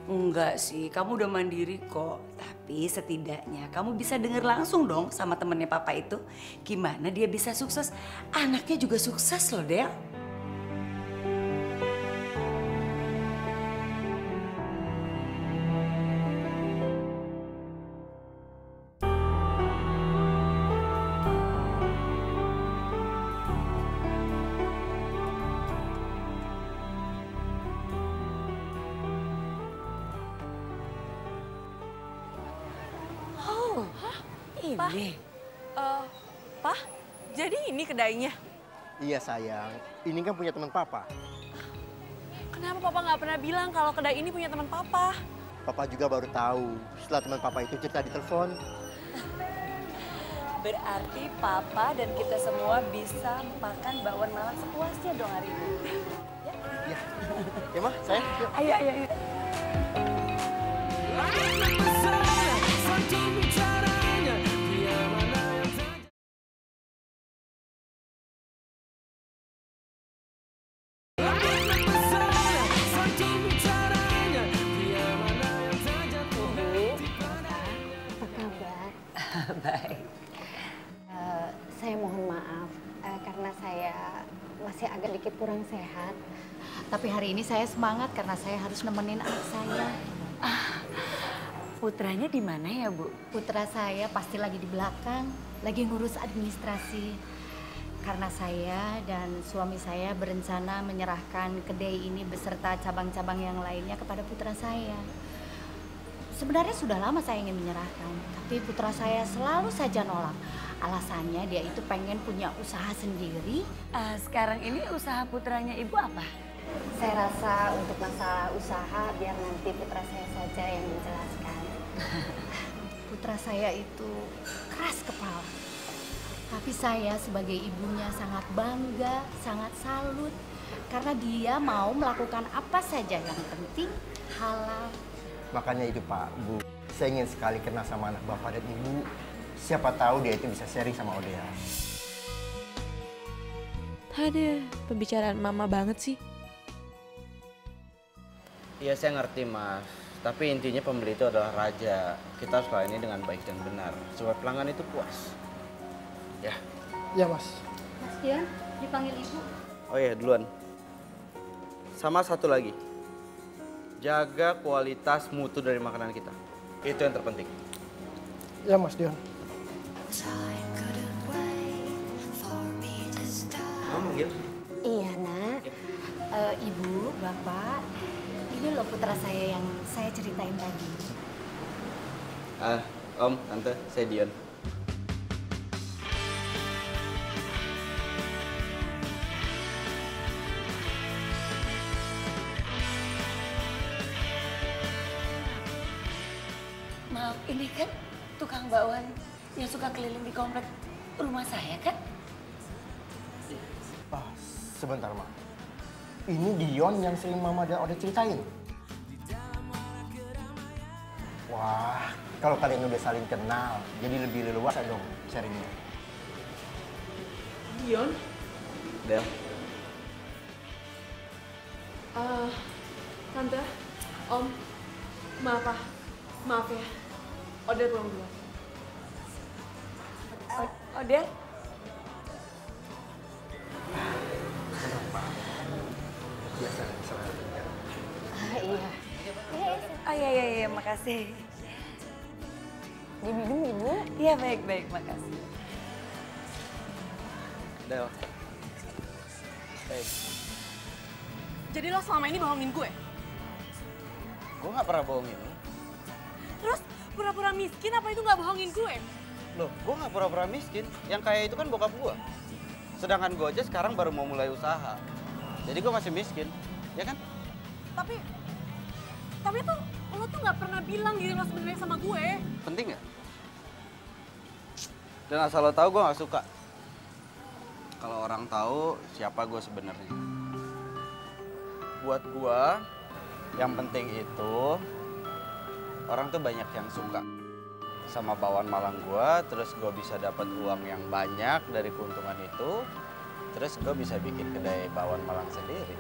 Enggak sih, kamu udah mandiri kok. Tapi setidaknya kamu bisa denger langsung dong sama temennya papa itu. Gimana dia bisa sukses? Anaknya juga sukses loh, Del.
Ini. Pak, jadi ini kedainya?
Iya sayang, ini kan punya teman papa.
Kenapa papa nggak pernah bilang kalau kedai ini punya teman papa?
Papa juga baru tahu setelah teman papa itu cerita di telepon.
Berarti papa dan kita semua bisa makan bakwan malam sepuasnya dong hari ini.
Ya, ya mah, sayang. Yuk.
Ayo, ayo, ayo.
Baik. Saya mohon maaf karena saya masih agak dikit kurang sehat.
Tapi hari ini saya semangat karena saya harus nemenin anak saya.
putranya di mana ya, Bu?
Putra saya pasti lagi di belakang, lagi ngurus administrasi. Karena saya dan suami saya berencana menyerahkan kedai ini beserta cabang-cabang yang lainnya kepada putra saya. Sebenarnya sudah lama saya ingin menyerahkan, tapi putra saya selalu saja nolak. Alasannya dia itu pengen punya usaha sendiri.
Sekarang ini usaha putranya Ibu apa?
Saya rasa untuk masalah usaha biar nanti putra saya saja yang menjelaskan. Putra saya itu keras kepala. Tapi saya sebagai ibunya sangat bangga, sangat salut. Karena dia mau melakukan apa saja yang penting halal.
Makanya itu Pak, Bu. Saya ingin sekali kenal sama anak Bapak dan Ibu. Siapa tahu dia itu bisa sharing sama Odea.
Ada pembicaraan mama banget sih.
Iya saya ngerti Mas, tapi intinya pembeli itu adalah raja. Kita harus layani dengan baik dan benar, supaya pelanggan itu puas. Ya.
Iya Mas.
Mas Dian, dipanggil ibu.
Oh iya duluan. Sama satu lagi, jaga kualitas mutu dari makanan kita. Itu yang terpenting.
Iya Mas Dion.
Kamu manggil?
Iya nak. Ibu, bapak, ini loh putra saya yang saya ceritain tadi.
Om, tante, saya Dion.
Maaf, ini kan tukang bakwan yang suka keliling di komplek rumah saya kan?
Sebentar, Mak. Ini Dion yang sering Mama dan Ode ceritain. Wah, kalau kalian udah saling kenal, jadi lebih leluasa dong sharingnya.
Dion?
Del.
Tante, Om, maaf ya. Ode pulang dulu.
Ode?
Biasa, salah.
Iya.
Oh iya, makasih.
Diminum ibu?
Iya, baik, makasih.
Del. Hey.
Jadi lo selama ini bohongin gue?
Gue gak pernah bohongin lo.
Terus pura-pura miskin apa itu nggak bohongin gue?
Loh, gue gak pura-pura miskin. Yang kaya itu kan bokap gue. Sedangkan gue aja sekarang baru mau mulai usaha. Jadi gue masih miskin, ya kan?
Tapi tuh lo tuh nggak pernah bilang diri lo sebenarnya sama gue.
Penting gak? Dan asal lo tahu gue gak suka. Kalau orang tahu siapa gue sebenarnya. Buat gue, yang penting itu orang tuh banyak yang suka sama bakwan Malang gue, terus gue bisa dapat uang yang banyak dari keuntungan itu, terus gue bisa bikin kedai bakwan Malang sendiri.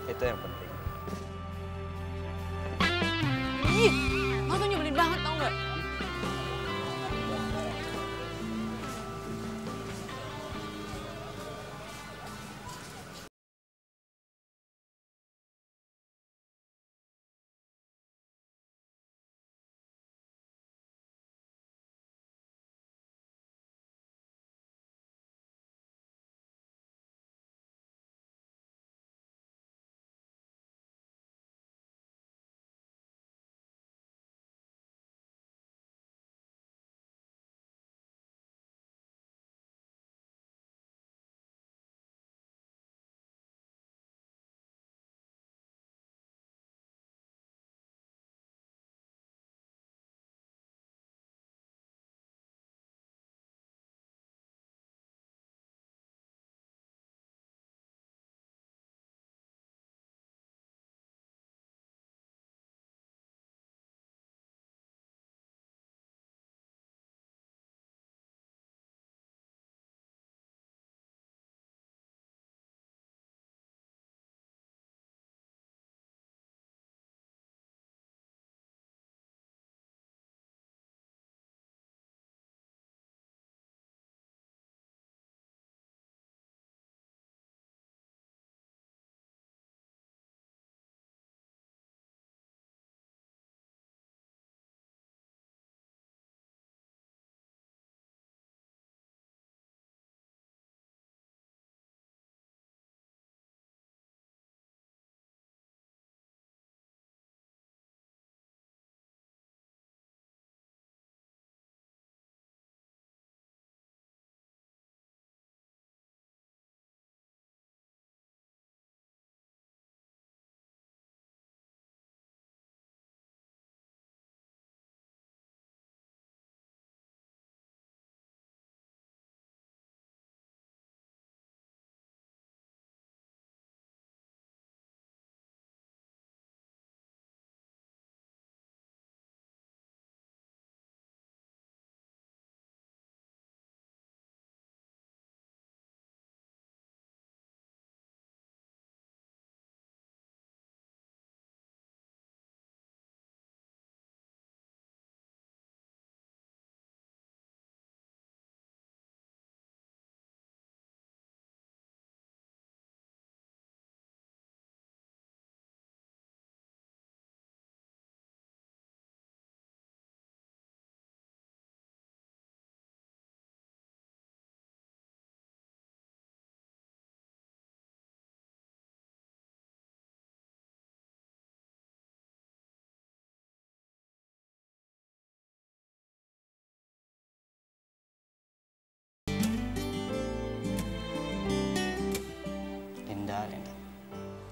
Itu yang penting.
Ih, lo tuh nyebelin banget tau nggak?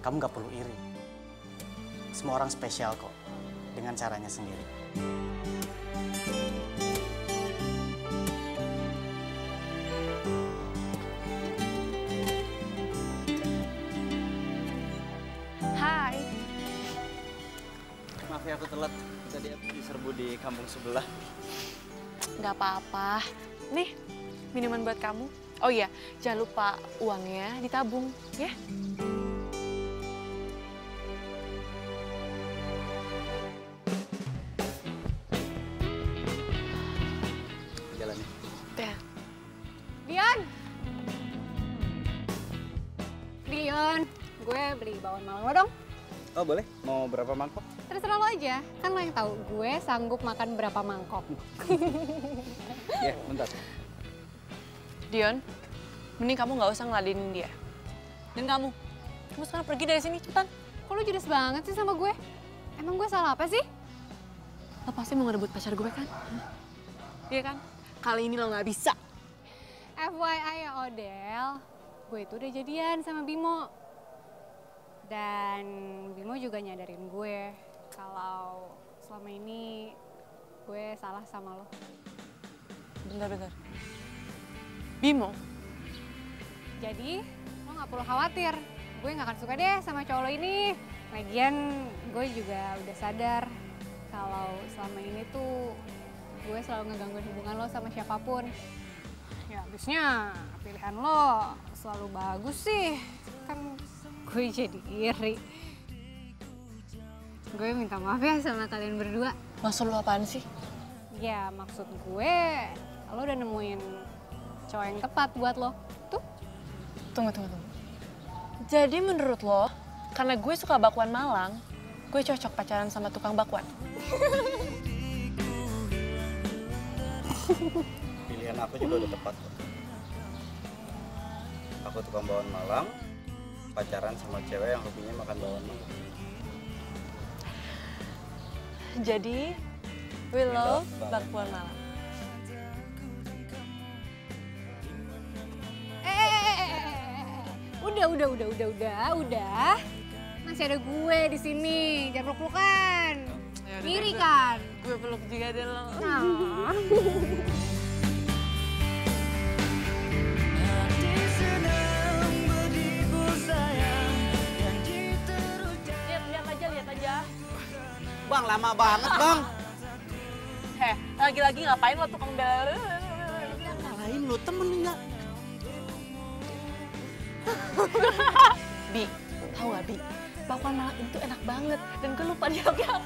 kamu gak perlu iri. Semua orang spesial kok, dengan caranya sendiri.
Hai.
Maaf ya aku telat, tadi aku diserbu di kampung sebelah.
Nggak apa-apa. Nih, minuman buat kamu. Oh iya, jangan lupa uangnya ditabung, ya.
Jalan ya.
Ya.
Dion! Dion, gue beli bawang malang lo dong.
Oh boleh, mau berapa mangkok?
Terserah lo aja, kan lo yang tahu gue sanggup makan berapa mangkok.
Ya, bentar.
Dion, mending kamu nggak usah ngeladenin dia. Dan kamu sekarang pergi dari sini, cepetan.
Kok lo judes banget sih sama gue? Emang gue salah apa sih?
Lo pasti mau ngerebut pacar gue kan? Iya kan? Kali ini lo nggak bisa.
FYI ya Odel, gue itu udah jadian sama Bimo. Dan Bimo juga nyadarin gue kalau selama ini gue salah sama lo.
Bentar. Bimo?
Jadi lo gak perlu khawatir, gue gak akan suka deh sama cowok lo ini. Lagian gue juga udah sadar kalau selama ini tuh gue selalu ngegangguin hubungan lo sama siapapun. Ya habisnya pilihan lo selalu bagus sih, kan gue jadi iri. Gue minta maaf ya sama kalian berdua.
Maksud lo apaan sih?
Ya maksud gue, lo udah nemuin cowok yang tepat buat lo. Tuh.
Tunggu. Jadi menurut lo, karena gue suka bakwan Malang, gue cocok pacaran sama tukang bakwan?
Pilihan aku juga udah tepat kok. Aku tukang bawang Malang, pacaran sama cewek yang hobinya makan bawang Malang.
Jadi, we love bakwan Malang.
Udah. Masih ada gue di sini, jangan peluk-pelukan. Iri kan?
Gue peluk juga deh lo.
Nah.
Lihat aja.
Bang, lama banget, Bang.
Heh, lagi-lagi ngapain lo tukang bel?
Lain lo temen enggak?
Bi, tahu gak Bi? Bakwan Malang itu enak banget dan gue lupa dia apa.